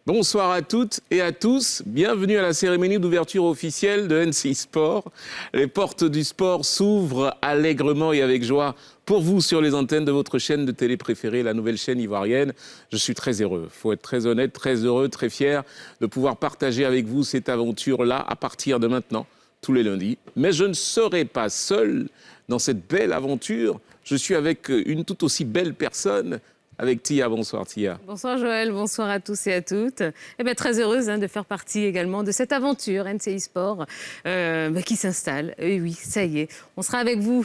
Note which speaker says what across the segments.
Speaker 1: Bonsoir à toutes et à tous. Bienvenue à la cérémonie d'ouverture officielle de NCI Sport. Les portes du sport s'ouvrent allègrement et avec joie pour vous sur les antennes de votre chaîne de télé préférée, la nouvelle chaîne ivoirienne. Je suis très heureux, il faut être très honnête, très heureux, très fier de pouvoir partager avec vous cette aventure-là à partir de maintenant, tous les lundis. Mais je ne serai pas seul dans cette belle aventure. Je suis avec une tout aussi belle personne, avec Tia. Bonsoir Tia.
Speaker 2: Bonsoir Joël, bonsoir à tous et à toutes. Très heureuse de faire partie également de cette aventure NCI Sport qui s'installe. Et oui, ça y est, on sera avec vous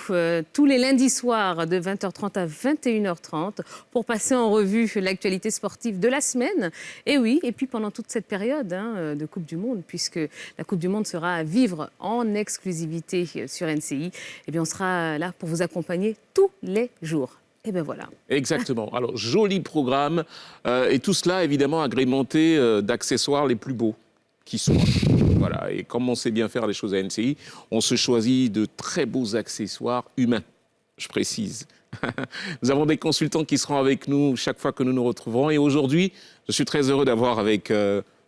Speaker 2: tous les lundis soirs de 20h30 à 21h30 pour passer en revue l'actualité sportive de la semaine. Et oui, et puis pendant toute cette période de Coupe du Monde, puisque la Coupe du Monde sera à vivre en exclusivité sur NCI, on sera là pour vous accompagner tous les jours. Et bien voilà.
Speaker 1: Exactement. Alors, joli programme. Et tout cela, évidemment, agrémenté d'accessoires les plus beaux qui soient. Voilà. Et comme on sait bien faire les choses à NCI, on se choisit de très beaux accessoires humains, je précise. Nous avons des consultants qui seront avec nous chaque fois que nous nous retrouverons. Et aujourd'hui, je suis très heureux d'avoir avec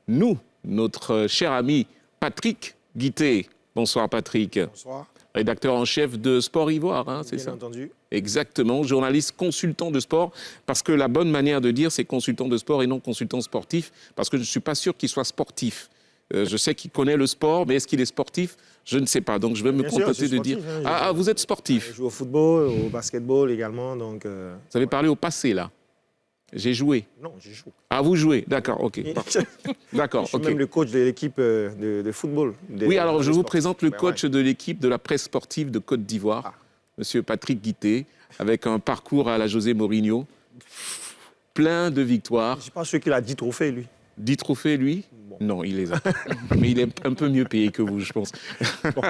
Speaker 1: nous notre cher ami Patrick Guité. Bonsoir Patrick.
Speaker 3: Bonsoir.
Speaker 1: Rédacteur en chef de Sport Ivoire, c'est ça?
Speaker 3: Bien entendu.
Speaker 1: Exactement, journaliste consultant de sport, parce que la bonne manière de dire, c'est consultant de sport et non consultant sportif, parce que je ne suis pas sûr qu'il soit sportif. Je sais qu'il connaît le sport, mais est-ce qu'il est sportif? Je ne sais pas, donc je vais me contenter de dire... Ah, vous êtes sportif?
Speaker 3: Je joue au football, au basketball également, donc...
Speaker 1: Vous avez parlé au passé, là? J'ai joué?
Speaker 3: Non, j'ai joué.
Speaker 1: Ah, vous jouez? D'accord, ok. D'accord,
Speaker 3: je suis
Speaker 1: ok.
Speaker 3: même le coach de l'équipe de football.
Speaker 1: Oui, alors je vous présente le coach de l'équipe de la presse sportive de Côte d'Ivoire, Monsieur Patrick Guité, avec un parcours à la José Mourinho, plein de victoires.
Speaker 3: Je ne suis pas sûr qu'il a 10 trophées, lui.
Speaker 1: 10 trophées, lui? Bon. Non, il les a. Mais il est un peu mieux payé que vous, je pense. Bon.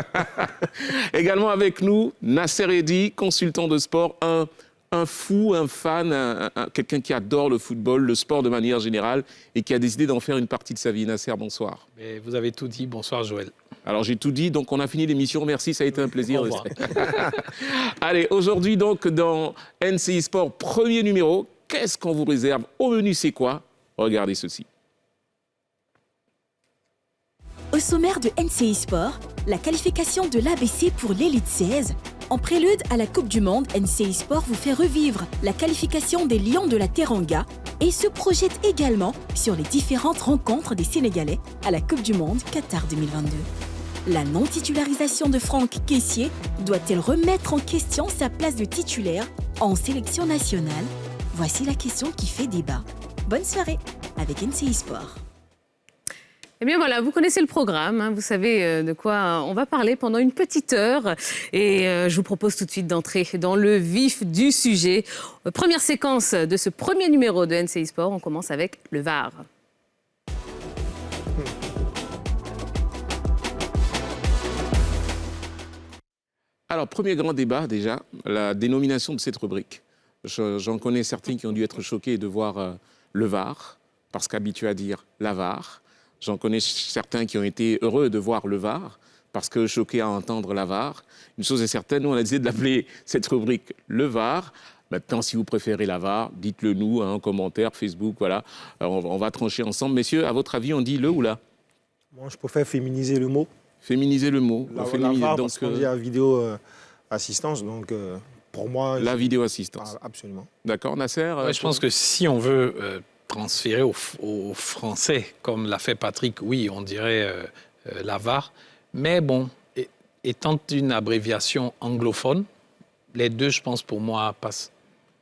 Speaker 1: Également avec nous, Nasser Eddy, consultant de sport, un fou, un fan, quelqu'un qui adore le football, le sport de manière générale, et qui a décidé d'en faire une partie de sa vie. Nasser, bonsoir.
Speaker 4: Mais vous avez tout dit. Bonsoir, Joël.
Speaker 1: Alors, j'ai tout dit, donc on a fini l'émission. Merci, ça a été un plaisir.
Speaker 4: Au revoir.
Speaker 1: Allez, aujourd'hui, donc, dans NCI Sport, premier numéro, qu'est-ce qu'on vous réserve? Au menu, c'est quoi? Regardez ceci.
Speaker 5: Au sommaire de NCI Sport, la qualification de l'ABC pour l'élite 16. En prélude à la Coupe du Monde, NCI Sport vous fait revivre la qualification des Lions de la Teranga et se projette également sur les différentes rencontres des Sénégalais à la Coupe du Monde Qatar 2022. La non-titularisation de Franck Kessié doit-elle remettre en question sa place de titulaire en sélection nationale? Voici la question qui fait débat. Bonne soirée avec NCI Sport.
Speaker 2: Eh bien voilà, vous connaissez le programme, vous savez de quoi on va parler pendant une petite heure. Et je vous propose tout de suite d'entrer dans le vif du sujet. Première séquence de ce premier numéro de NCI Sport, on commence avec le VAR.
Speaker 1: Alors, premier grand débat déjà, la dénomination de cette rubrique. J'en connais certains qui ont dû être choqués de voir le VAR, parce qu'habitués à dire la VAR. J'en connais certains qui ont été heureux de voir le VAR, parce que choqués à entendre la VAR. Une chose est certaine, nous on a décidé de l'appeler cette rubrique le VAR. Maintenant, si vous préférez la VAR, dites-le nous en commentaire, Facebook, voilà. On va trancher ensemble. Messieurs, à votre avis, on dit le ou la?
Speaker 3: Moi, je préfère féminiser le mot.
Speaker 1: Féminiser le mot.
Speaker 3: La VAR, parce qu'on dit la vidéo assistance, donc pour moi...
Speaker 1: La vidéo assistance.
Speaker 3: Absolument.
Speaker 1: D'accord, Nasser?
Speaker 4: Je pense que si on veut transférer au français, comme l'a fait Patrick, oui, on dirait la VAR. Mais bon, étant une abréviation anglophone, les deux, je pense, pour moi, passent.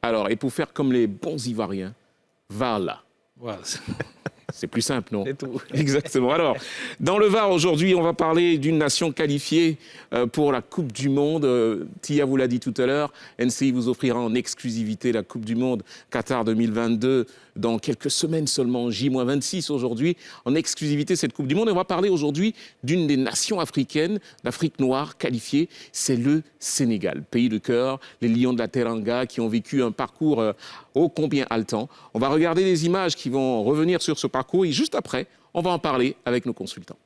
Speaker 1: Alors, et pour faire comme les bons Ivoiriens, VAR là.
Speaker 4: Voilà.
Speaker 1: C'est plus simple, non?
Speaker 4: C'est tout.
Speaker 1: Exactement. Alors, dans le VAR, aujourd'hui, on va parler d'une nation qualifiée pour la Coupe du Monde. Tia vous l'a dit tout à l'heure, NCI vous offrira en exclusivité la Coupe du Monde Qatar 2022 dans quelques semaines seulement, J-26 aujourd'hui, en exclusivité cette Coupe du Monde. Et on va parler aujourd'hui d'une des nations africaines, d'Afrique noire, qualifiée, c'est le Sénégal. Pays de cœur, les Lions de la Teranga qui ont vécu un parcours ô combien haletant. On va regarder les images qui vont revenir sur ce parcours et juste après, on va en parler avec nos consultants.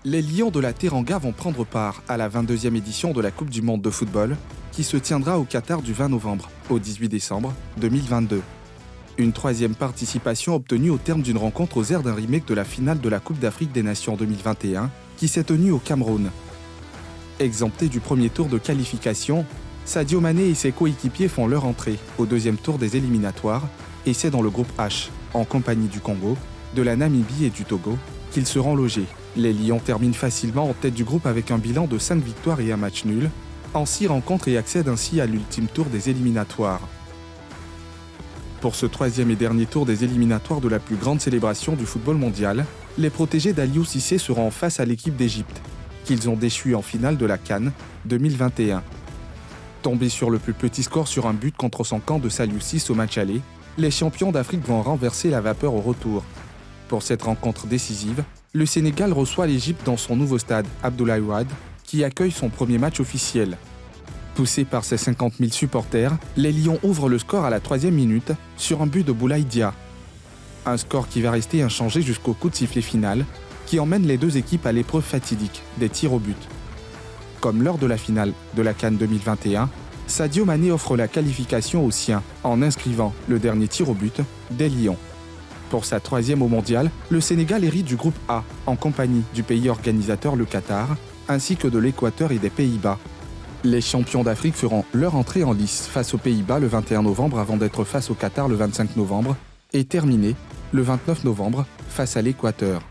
Speaker 6: Les Lions de la Teranga vont prendre part à la 22e édition de la Coupe du Monde de football qui se tiendra au Qatar du 20 novembre au 18 décembre 2022. Une troisième participation obtenue au terme d'une rencontre aux airs d'un remake de la finale de la Coupe d'Afrique des Nations 2021 qui s'est tenue au Cameroun. Exempté du premier tour de qualification, Sadio Mané et ses coéquipiers font leur entrée au deuxième tour des éliminatoires et c'est dans le groupe H, en compagnie du Congo, de la Namibie et du Togo, qu'ils seront logés. Les Lions terminent facilement en tête du groupe avec un bilan de 5 victoires et un match nul, en 6 rencontres et accèdent ainsi à l'ultime tour des éliminatoires. Pour ce troisième et dernier tour des éliminatoires de la plus grande célébration du football mondial, les protégés d'Aliou Cissé seront face à l'équipe d'Égypte, qu'ils ont déchu en finale de la CAN 2021. Tombés sur le plus petit score sur un but contre son camp de Saliou 6 au match aller, les champions d'Afrique vont renverser la vapeur au retour. Pour cette rencontre décisive, le Sénégal reçoit l'Égypte dans son nouveau stade, Abdoulaye Wade, qui accueille son premier match officiel. Poussés par ses 50 000 supporters, les Lions ouvrent le score à la 3e minute sur un but de Boulaye Dia. Un score qui va rester inchangé jusqu'au coup de sifflet final, qui emmène les deux équipes à l'épreuve fatidique des tirs au but. Comme lors de la finale de la CAN 2021, Sadio Mané offre la qualification aux siens en inscrivant le dernier tir au but des Lions. Pour sa 3e au mondial, le Sénégal hérite du groupe A en compagnie du pays organisateur, le Qatar, ainsi que de l'Équateur et des Pays-Bas. Les champions d'Afrique feront leur entrée en lice face aux Pays-Bas le 21 novembre avant d'être face au Qatar le 25 novembre et terminer le 29 novembre face à l'Équateur.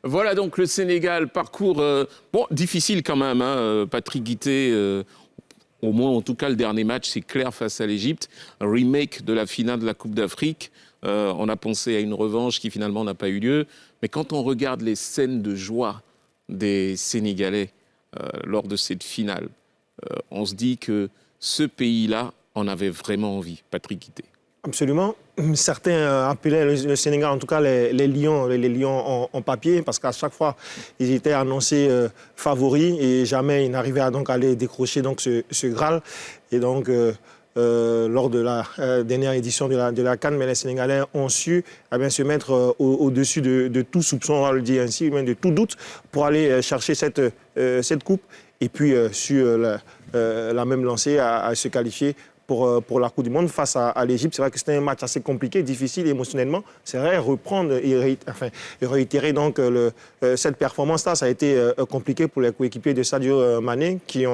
Speaker 1: Voilà donc le Sénégal, parcours difficile quand même, hein, Patrick Guité, au moins en tout cas le dernier match c'est clair face à l'Égypte, un remake de la finale de la Coupe d'Afrique, on a pensé à une revanche qui finalement n'a pas eu lieu, mais quand on regarde les scènes de joie des Sénégalais lors de cette finale, on se dit que ce pays-là en avait vraiment envie, Patrick Guité.
Speaker 3: Absolument. Certains appelaient le Sénégal, en tout cas les Lions en papier, parce qu'à chaque fois, ils étaient annoncés favoris et jamais ils n'arrivaient à aller décrocher donc, ce Graal. Et donc, lors de la dernière édition de la CAN, mais les Sénégalais ont su se mettre au-dessus de tout soupçon, on va le dire ainsi, même de tout doute, pour aller chercher cette coupe. Et puis, sur la même lancée, à se qualifier pour la Coupe du Monde face à l'Égypte. C'est vrai que c'était un match assez compliqué, difficile émotionnellement. C'est vrai, reprendre et réitérer donc cette performance-là, ça a été compliqué pour les coéquipiers de Sadio Mané qui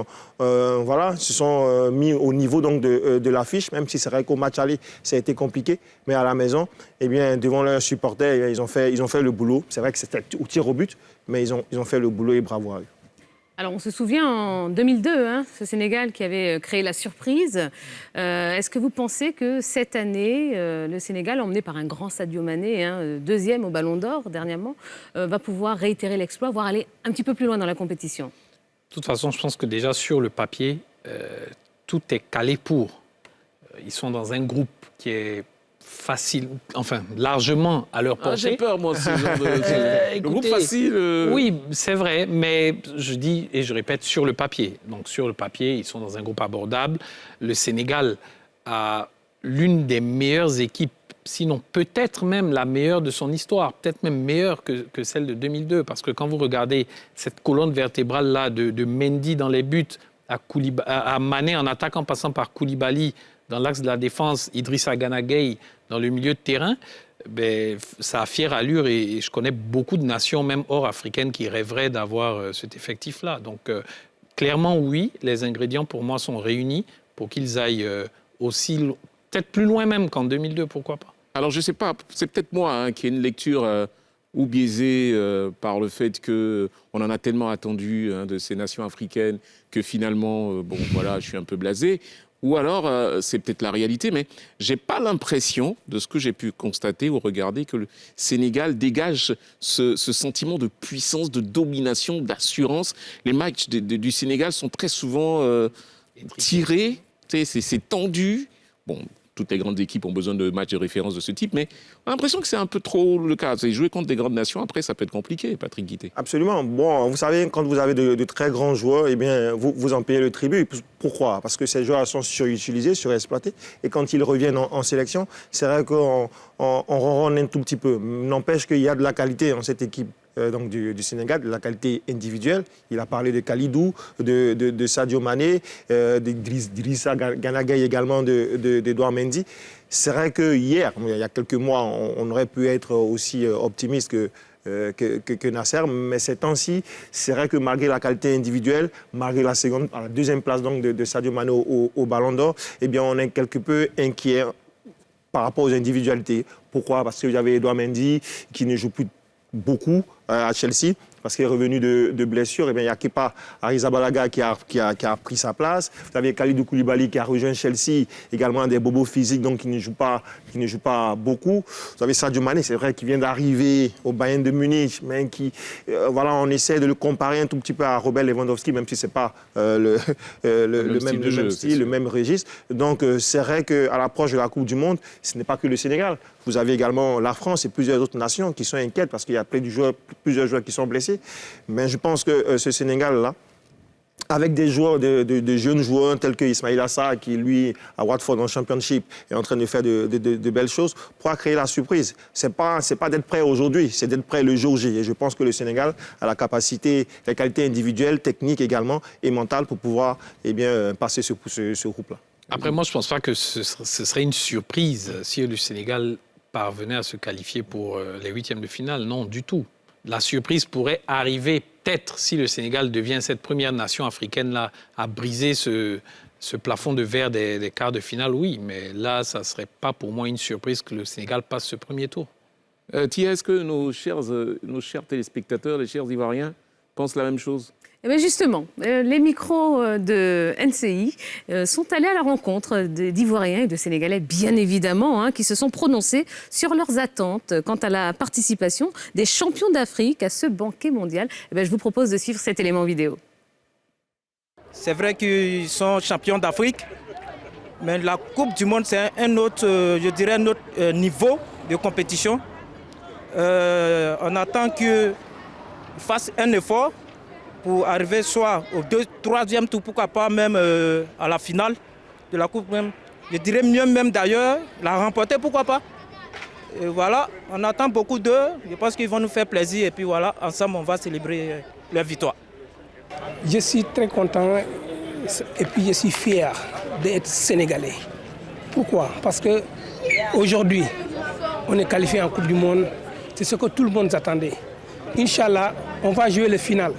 Speaker 3: se sont mis au niveau donc, de l'affiche, même si c'est vrai qu'au match aller, ça a été compliqué. Mais à la maison, devant leurs supporters, ils ont fait le boulot. C'est vrai que c'était au tir au but, mais ils ont fait le boulot et bravo à eux.
Speaker 2: Alors, on se souvient en 2002, ce Sénégal qui avait créé la surprise. Est-ce que vous pensez que cette année, le Sénégal, emmené par un grand Sadio Mané, 2e au Ballon d'Or dernièrement, va pouvoir réitérer l'exploit, voire aller un petit peu plus loin dans la compétition ?
Speaker 4: De toute façon, je pense que déjà sur le papier, tout est calé pour. Ils sont dans un groupe qui est facile, largement à leur portée.
Speaker 1: J'ai peur, moi, ce genre de... le groupe facile...
Speaker 4: Oui, c'est vrai, mais je dis et je répète, sur le papier. Donc, sur le papier, ils sont dans un groupe abordable. Le Sénégal a l'une des meilleures équipes, sinon peut-être même la meilleure de son histoire, peut-être même meilleure que celle de 2002, parce que quand vous regardez cette colonne vertébrale-là de Mendy dans les buts, à Mané en attaque en passant par Koulibaly, dans l'axe de la défense, Idrissa Gana Gueye dans le milieu de terrain, ça a fière allure et je connais beaucoup de nations, même hors africaines, qui rêveraient d'avoir cet effectif-là. Donc, clairement, oui, les ingrédients pour moi sont réunis pour qu'ils aillent aussi, peut-être plus loin même qu'en 2002, pourquoi pas.
Speaker 1: Alors, je ne sais pas, c'est peut-être moi qui ai une lecture ou biaisée par le fait qu'on en a tellement attendu de ces nations africaines que finalement, je suis un peu blasé. Ou alors, c'est peut-être la réalité, mais je n'ai pas l'impression, de ce que j'ai pu constater ou regarder, que le Sénégal dégage ce sentiment de puissance, de domination, d'assurance. Les matchs du Sénégal sont très souvent tirés, c'est tendu. Bon, toutes les grandes équipes ont besoin de matchs de référence de ce type, mais On a l'impression que c'est un peu trop le cas. C'est jouer contre des grandes nations, après, ça peut être compliqué, Patrick Guité.
Speaker 3: Absolument. Bon, vous savez, quand vous avez de très grands joueurs, eh bien, vous en payez le tribut. Pourquoi? Parce que ces joueurs sont surutilisés, surexploités. Et quand ils reviennent en sélection, c'est vrai qu'on ronronne un tout petit peu. N'empêche qu'il y a de la qualité dans cette équipe. Donc du Sénégal, de la qualité individuelle. Il a parlé de Kalidou, de Sadio Mané, d'Idrissa Gana Gueye également, d'Edouard Mendy. C'est vrai que hier, il y a quelques mois, on aurait pu être aussi optimiste que Nasser, mais ces temps-ci, c'est vrai que malgré la qualité individuelle, malgré la deuxième place donc de Sadio Mané au Ballon d'Or, eh bien on est quelque peu inquiet par rapport aux individualités. Pourquoi? Parce que j'avais Edouard Mendy qui ne joue plus beaucoup à Chelsea, parce qu'il est revenu de blessure. Et bien, il y a Kepa Arrizabalaga qui a pris sa place. Vous avez Kalidou Koulibaly qui a rejoint Chelsea, également des bobos physiques, donc qui ne joue pas beaucoup. Vous avez Sadio Mané, c'est vrai, qui vient d'arriver au Bayern de Munich, mais qui, voilà, on essaie de le comparer un tout petit peu à Robert Lewandowski, même si ce n'est pas le même style, le même registre. Donc, c'est vrai qu'à l'approche de la Coupe du Monde, ce n'est pas que le Sénégal. Vous avez également la France et plusieurs autres nations qui sont inquiètes parce qu'il y a plusieurs joueurs qui sont blessés. Mais je pense que ce Sénégal-là, avec des joueurs, de jeunes joueurs tels que Ismaïla Assar, qui lui, à Watford en Championship, est en train de faire de belles choses, pourra créer la surprise. C'est pas d'être prêt aujourd'hui, c'est d'être prêt le jour J. Et je pense que le Sénégal a la capacité, la qualité individuelle, technique également, et mentale pour pouvoir passer ce groupe-là.
Speaker 4: Après, moi, je ne pense pas que ce serait une surprise si le Sénégal parvenait à se qualifier pour les huitièmes de finale. Non, du tout. La surprise pourrait arriver peut-être si le Sénégal devient cette première nation africaine-là à briser ce plafond de verre des quarts de finale, oui. Mais là, ça ne serait pas pour moi une surprise que le Sénégal passe ce premier tour.
Speaker 1: Tia, est-ce que nos chers téléspectateurs, les chers Ivoiriens, pensent la même chose?
Speaker 2: Eh bien justement, les micros de NCI sont allés à la rencontre d'Ivoiriens et de Sénégalais, bien évidemment, qui se sont prononcés sur leurs attentes quant à la participation des champions d'Afrique à ce banquet mondial. Eh bien, je vous propose de suivre cet élément vidéo.
Speaker 7: C'est vrai qu'ils sont champions d'Afrique, mais la Coupe du Monde, c'est un autre, je dirais, un autre niveau de compétition. On attend qu'ils fassent un effort pour arriver soit au troisième tour, pourquoi pas même à la finale de la Coupe même. Je dirais mieux même d'ailleurs, la remporter, pourquoi pas. Et voilà, on attend beaucoup d'eux, je pense qu'ils vont nous faire plaisir et puis voilà, ensemble on va célébrer leur victoire.
Speaker 8: Je suis très content et puis je suis fier d'être sénégalais. Pourquoi? Parce qu'aujourd'hui, on est qualifié en Coupe du Monde, c'est ce que tout le monde attendait. Inch'Allah, on va jouer le final.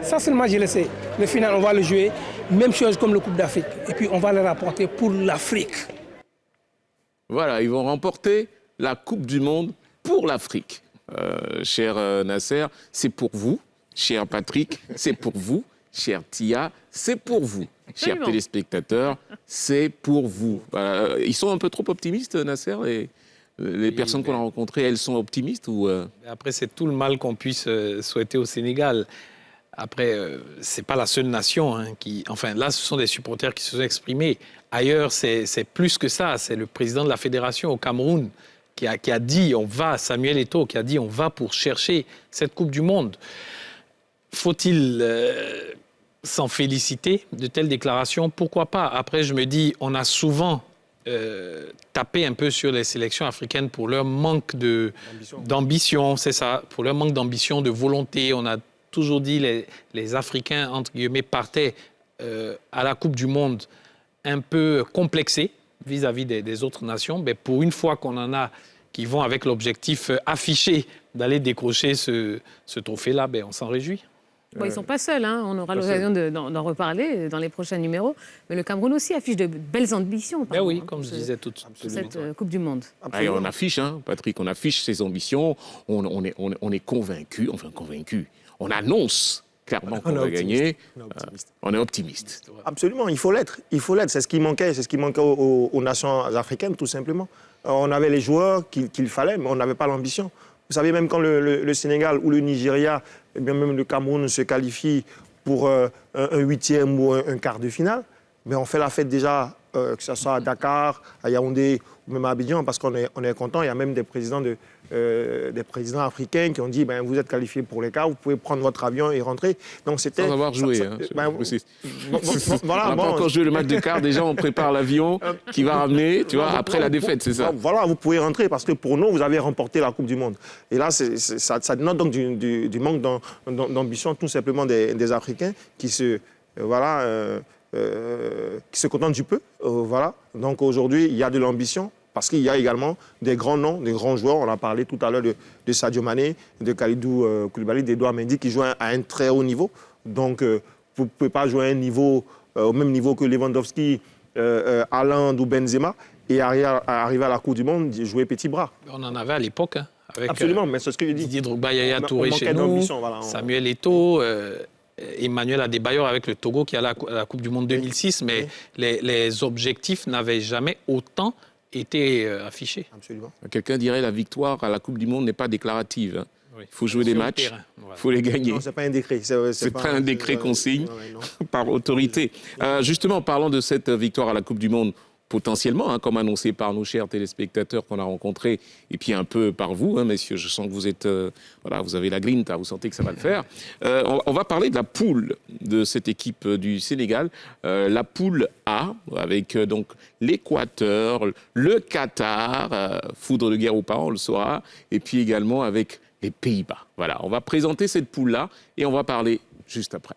Speaker 8: Ça seulement je le sais. Le final, on va le jouer. Même chose comme le Coupe d'Afrique. Et puis on va le rapporter pour l'Afrique.
Speaker 1: Voilà, ils vont remporter la Coupe du Monde pour l'Afrique. Cher Nasser, c'est pour vous. Cher Patrick, c'est pour vous. Cher Tia, c'est pour vous. Chers téléspectateurs, c'est pour vous. Voilà. Ils sont un peu trop optimistes, Nasser, les personnes qu'on a rencontrées, elles sont optimistes ou
Speaker 4: Après, c'est tout le mal qu'on puisse souhaiter au Sénégal. Après, ce n'est pas la seule nation qui... Enfin, là, ce sont des supporters qui se sont exprimés. Ailleurs, c'est plus que ça. C'est le président de la fédération au Cameroun qui a dit, on va, Samuel Eto'o, qui a dit, on va pour chercher cette Coupe du Monde. Faut-il s'en féliciter de telles déclarations? Pourquoi pas? Après, je me dis, on a souvent tapé un peu sur les sélections africaines pour leur manque d'ambition, c'est ça, pour leur manque d'ambition, de volonté. On a toujours dit les Africains, entre guillemets, partaient à la Coupe du Monde un peu complexés vis-à-vis des autres nations. Mais pour une fois qu'on en a qui vont avec l'objectif affiché d'aller décrocher ce trophée-là, on s'en réjouit.
Speaker 2: Bon, ils ne sont pas seuls, on aura l'occasion d'en reparler dans les prochains numéros. Mais le Cameroun aussi affiche de belles ambitions.
Speaker 4: Oui, comme je disais tout
Speaker 2: cette Coupe du Monde.
Speaker 1: Allez, on affiche, Patrick, on affiche ses ambitions. On est convaincus, on annonce clairement qu'on va gagner. On est optimiste.
Speaker 3: Absolument, il faut l'être. C'est ce qui manquait, aux nations africaines, tout simplement. On avait les joueurs qu'il fallait, mais on n'avait pas l'ambition. Vous savez, même quand le Sénégal ou le Nigeria, et bien même le Cameroun se qualifient pour un huitième ou un quart de finale, mais on fait la fête déjà que ce soit à Dakar, à Yaoundé ou même à Abidjan, parce qu'on est content. Il y a même des présidents africains qui ont dit vous êtes qualifiés pour les quarts, vous pouvez prendre votre avion et rentrer. Donc c'était
Speaker 1: sans avoir joué.
Speaker 3: Voilà,
Speaker 1: on n'a pas encore joué le match de quart. Déjà, on prépare l'avion qui va ramener, tu vois, après la défaite, c'est ça.
Speaker 3: Voilà, vous pouvez rentrer parce que pour nous, vous avez remporté la Coupe du Monde. Et là, ça dénote donc du manque d'ambition, tout simplement des Africains qui se contentent du peu. Voilà. Donc aujourd'hui, il y a de l'ambition. Parce qu'il y a également des grands noms, des grands joueurs. On a parlé tout à l'heure de Sadio Mané, de Kalidou Koulibaly, d'Edouard Mendy qui jouent à un très haut niveau. Donc, vous ne pouvez pas jouer à un niveau, au même niveau que Lewandowski, Haaland ou Benzema et arriver à la Coupe du Monde, jouer petit bras.
Speaker 4: On en avait à l'époque. Avec,
Speaker 3: absolument, mais c'est ce que je dis.
Speaker 4: Didier Drogba, Yaya Touré chez nous, voilà, Samuel Eto'o, Emmanuel Adebayor avec le Togo qui allait à la Coupe du Monde 2006. Mais les objectifs n'avaient jamais autant été affiché.
Speaker 3: Absolument.
Speaker 1: Quelqu'un dirait la victoire à la Coupe du Monde n'est pas déclarative. Hein. Oui. Il faut jouer des matchs, il faut les gagner.
Speaker 3: Non, ce n'est pas un décret.
Speaker 1: C'est pas un décret qu'on signe par autorité. Justement, parlant de cette victoire à la Coupe du Monde, potentiellement, comme annoncé par nos chers téléspectateurs qu'on a rencontrés, et puis un peu par vous, messieurs, je sens que vous êtes, vous avez la grinta, vous sentez que ça va le faire. On va parler de la poule de cette équipe du Sénégal, la poule A, avec donc l'Équateur, le Qatar, foudre de guerre ou pas, on le saura, et puis également avec les Pays-Bas. Voilà, on va présenter cette poule-là et on va parler juste après.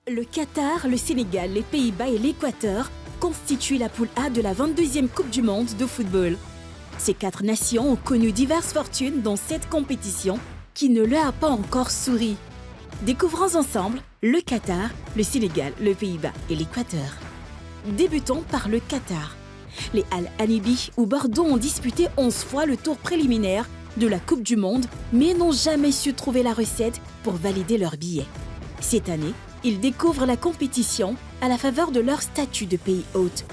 Speaker 5: Le Qatar, le Sénégal, les Pays-Bas et l'Équateur constituent la poule A de la 22e Coupe du Monde de football. Ces 4 nations ont connu diverses fortunes dans cette compétition qui ne leur a pas encore souri. Découvrons ensemble le Qatar, le Sénégal, le Pays-Bas et l'Équateur. Débutons par le Qatar. Les Al-Anibi ou Bordeaux ont disputé 11 fois le tour préliminaire de la Coupe du Monde, mais n'ont jamais su trouver la recette pour valider leur billet. Cette année, ils découvrent la compétition à la faveur de leur statut de pays hôte.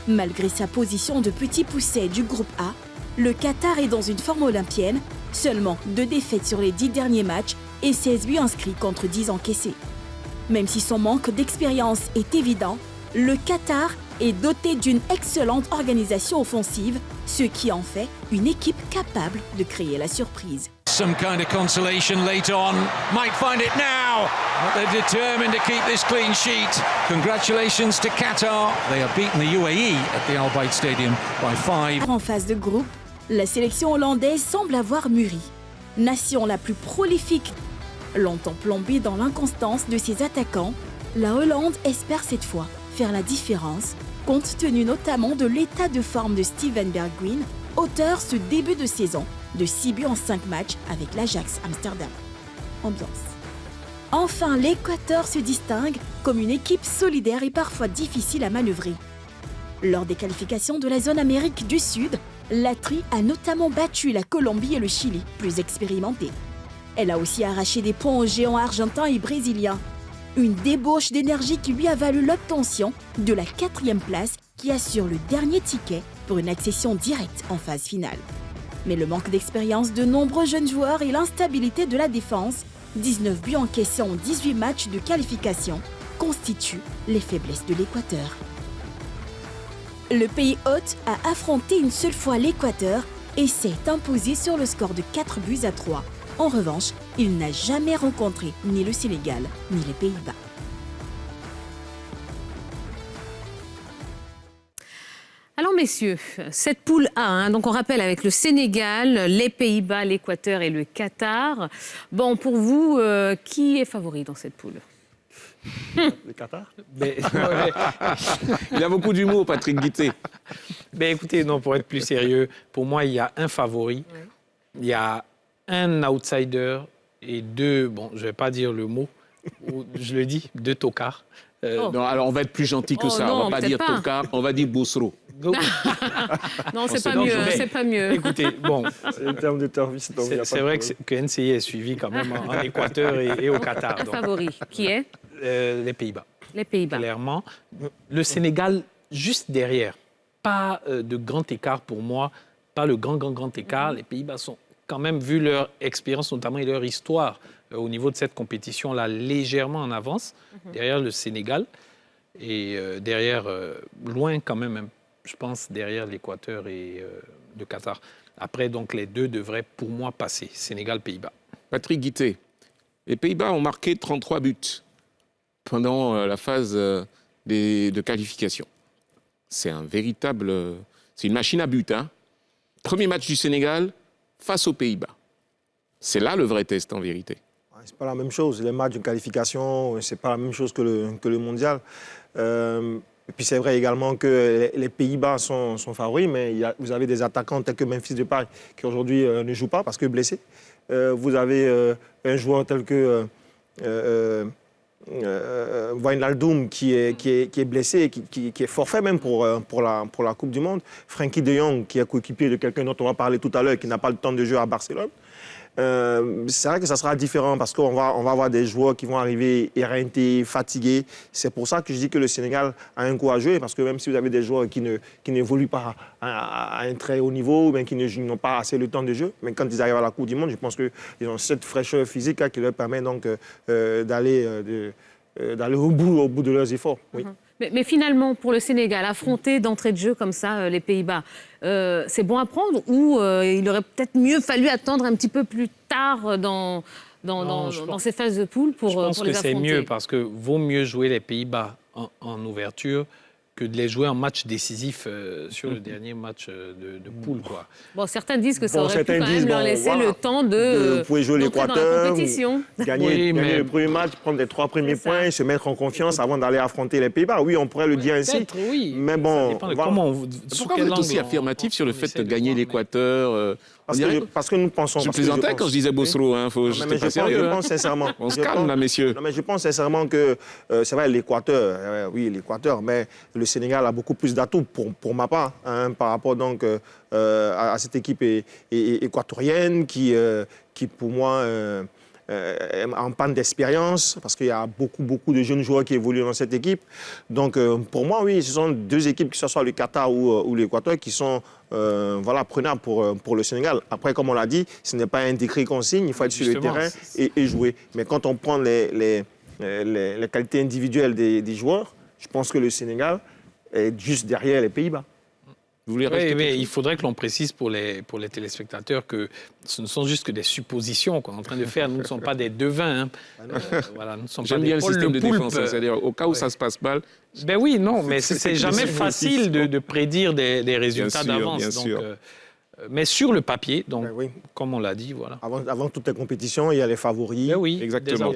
Speaker 5: Malgré sa position de petit pousset du groupe A, le Qatar est dans une forme olympienne, seulement 2 défaites sur les 10 derniers matchs et 16 buts inscrits contre 10 encaissés. Même si son manque d'expérience est évident, le Qatar est doté d'une excellente organisation offensive, ce qui en fait une équipe capable de créer la surprise.
Speaker 9: Some kind of consolation later on. Might find it now. They're determined to keep this clean sheet. Congratulations to Qatar. They have beaten the UAE at the Al Bayt Stadium by 5.
Speaker 5: En phase de groupe, la sélection hollandaise semble avoir mûri. Nation la plus prolifique, longtemps plombée dans l'inconstance de ses attaquants, la Hollande espère cette fois faire la différence, compte tenu notamment de l'état de forme de Steven Bergwijn, auteur ce début de saison de 6 buts en 5 matchs avec l'Ajax Amsterdam. Ambiance. Enfin, l'Équateur se distingue comme une équipe solidaire et parfois difficile à manœuvrer. Lors des qualifications de la zone Amérique du Sud, la Tri a notamment battu la Colombie et le Chili, plus expérimentés. Elle a aussi arraché des points aux géants argentins et brésiliens. Une débauche d'énergie qui lui a valu l'obtention de la 4e place qui assure le dernier ticket pour une accession directe en phase finale. Mais le manque d'expérience de nombreux jeunes joueurs et l'instabilité de la défense, 19 buts encaissés en 18 matchs de qualification, constituent les faiblesses de l'Équateur. Le pays hôte a affronté une seule fois l'Équateur et s'est imposé sur le score de 4 buts à 3. En revanche, il n'a jamais rencontré ni le Sénégal ni les Pays-Bas.
Speaker 2: Alors messieurs, cette poule A, donc on rappelle avec le Sénégal, les Pays-Bas, l'Équateur et le Qatar. Bon, pour vous, qui est favori dans cette poule ?
Speaker 3: Le Qatar.
Speaker 1: Il a beaucoup d'humour, Patrick Guité.
Speaker 4: Écoutez, non, pour être plus sérieux, pour moi, il y a un favori, il y a un outsider et 2, je ne vais pas dire le mot, je le dis, 2 tocards.
Speaker 1: Non, alors on va être plus gentil que ça,
Speaker 2: non,
Speaker 1: on va pas dire tocard, on va dire Boussero.
Speaker 2: Non, c'est pas mieux, c'est pas mieux.
Speaker 4: Écoutez,
Speaker 3: en termes de service,
Speaker 4: c'est vrai que NCI est suivi quand même en Équateur et au Qatar.
Speaker 2: Un favori, qui est
Speaker 4: les Pays-Bas.
Speaker 2: Les Pays-Bas.
Speaker 4: Clairement. Le Sénégal, juste derrière. Pas de grand écart pour moi, pas le grand écart. Les Pays-Bas sont quand même, vu leur expérience notamment et leur histoire au niveau de cette compétition-là, légèrement en avance, derrière le Sénégal. Et derrière, loin quand même, je pense, derrière l'Équateur et le Qatar. Après, donc, les deux devraient, pour moi, passer. Sénégal-Pays-Bas.
Speaker 1: Patrick Guité, les Pays-Bas ont marqué 33 buts pendant la phase de qualification. C'est une machine à but. Hein. Premier match du Sénégal face aux Pays-Bas. C'est là le vrai test, en vérité.
Speaker 3: C'est pas la même chose. Les matchs de qualification, c'est pas la même chose que le mondial. Et puis c'est vrai également que les Pays-Bas sont favoris, mais vous avez des attaquants tels que Memphis Depay qui aujourd'hui ne jouent pas parce que blessé. Vous avez un joueur tel que Wijnaldum qui est blessé, qui est forfait même pour la Coupe du Monde. Frankie de Jong qui est coéquipier de quelqu'un dont on va parler tout à l'heure, qui n'a pas le temps de jeu à Barcelone. C'est vrai que ça sera différent parce qu'on va avoir des joueurs qui vont arriver éreintés, fatigués. C'est pour ça que je dis que le Sénégal a un coup à jouer parce que même si vous avez des joueurs qui n'évoluent pas à un très haut niveau, mais qui n'ont pas assez le temps de jeu, mais quand ils arrivent à la Coupe du Monde, je pense qu'ils ont cette fraîcheur physique qui leur permet donc d'aller au bout de leurs efforts. Oui.
Speaker 2: Mais finalement, pour le Sénégal, affronter d'entrée de jeu comme ça les Pays-Bas, c'est bon à prendre ou il aurait peut-être mieux fallu attendre un petit peu plus tard dans ces phases de poule pour les affronter?
Speaker 4: Je pense que c'est mieux parce que vaut mieux jouer les Pays-Bas en ouverture que de les jouer en match décisif sur le dernier match de poule, quoi.
Speaker 2: Bon, certains disent que ça aurait pu quand même leur laisser le temps
Speaker 3: Vous pouvez jouer l'Équateur, gagner
Speaker 4: mais
Speaker 3: le premier match, prendre les 3 premiers points, et se mettre en confiance avant d'aller affronter les Pays-Bas. Oui, on pourrait le dire ainsi.
Speaker 4: Oui.
Speaker 3: Mais bon,
Speaker 1: Pourquoi vous êtes aussi affirmatif sur le fait de gagner l'Équateur
Speaker 3: parce que nous pensons...
Speaker 1: Je plaisantais quand je disais Bosro, hein,
Speaker 3: je pense sincèrement.
Speaker 1: On se calme là, messieurs.
Speaker 3: Non, mais je pense sincèrement que c'est vrai, l'Équateur, mais le Sénégal a beaucoup plus d'atouts pour ma part, hein, par rapport donc à cette équipe équatorienne qui pour moi en panne d'expérience parce qu'il y a beaucoup de jeunes joueurs qui évoluent dans cette équipe. Donc pour moi, oui, ce sont deux équipes, que ce soit le Qatar ou l'Équateur, qui sont prenables pour le Sénégal. Après, comme on l'a dit, ce n'est pas un décret qu'on signe, il faut être sur le terrain et jouer. Mais quand on prend les qualités individuelles des joueurs, je pense que le Sénégal est juste derrière les Pays-Bas.
Speaker 4: Oui, mais il faudrait que l'on précise pour les téléspectateurs que ce ne sont juste que des suppositions qu'on est en train de faire. Nous ne sommes pas des devins. Hein. Nous ne sommes
Speaker 1: J'aime
Speaker 4: pas
Speaker 1: bien
Speaker 4: des
Speaker 1: le système de
Speaker 4: poulpe.
Speaker 1: défense, c'est-à-dire au cas où ça se passe mal.
Speaker 4: Ben oui, non, mais c'est jamais facile de prédire des résultats d'avance.
Speaker 1: Bien sûr.
Speaker 4: Mais sur le papier, donc, comme on l'a dit, voilà.
Speaker 3: Avant toutes les compétitions, il y a les favoris.
Speaker 4: Ben oui,
Speaker 1: exactement.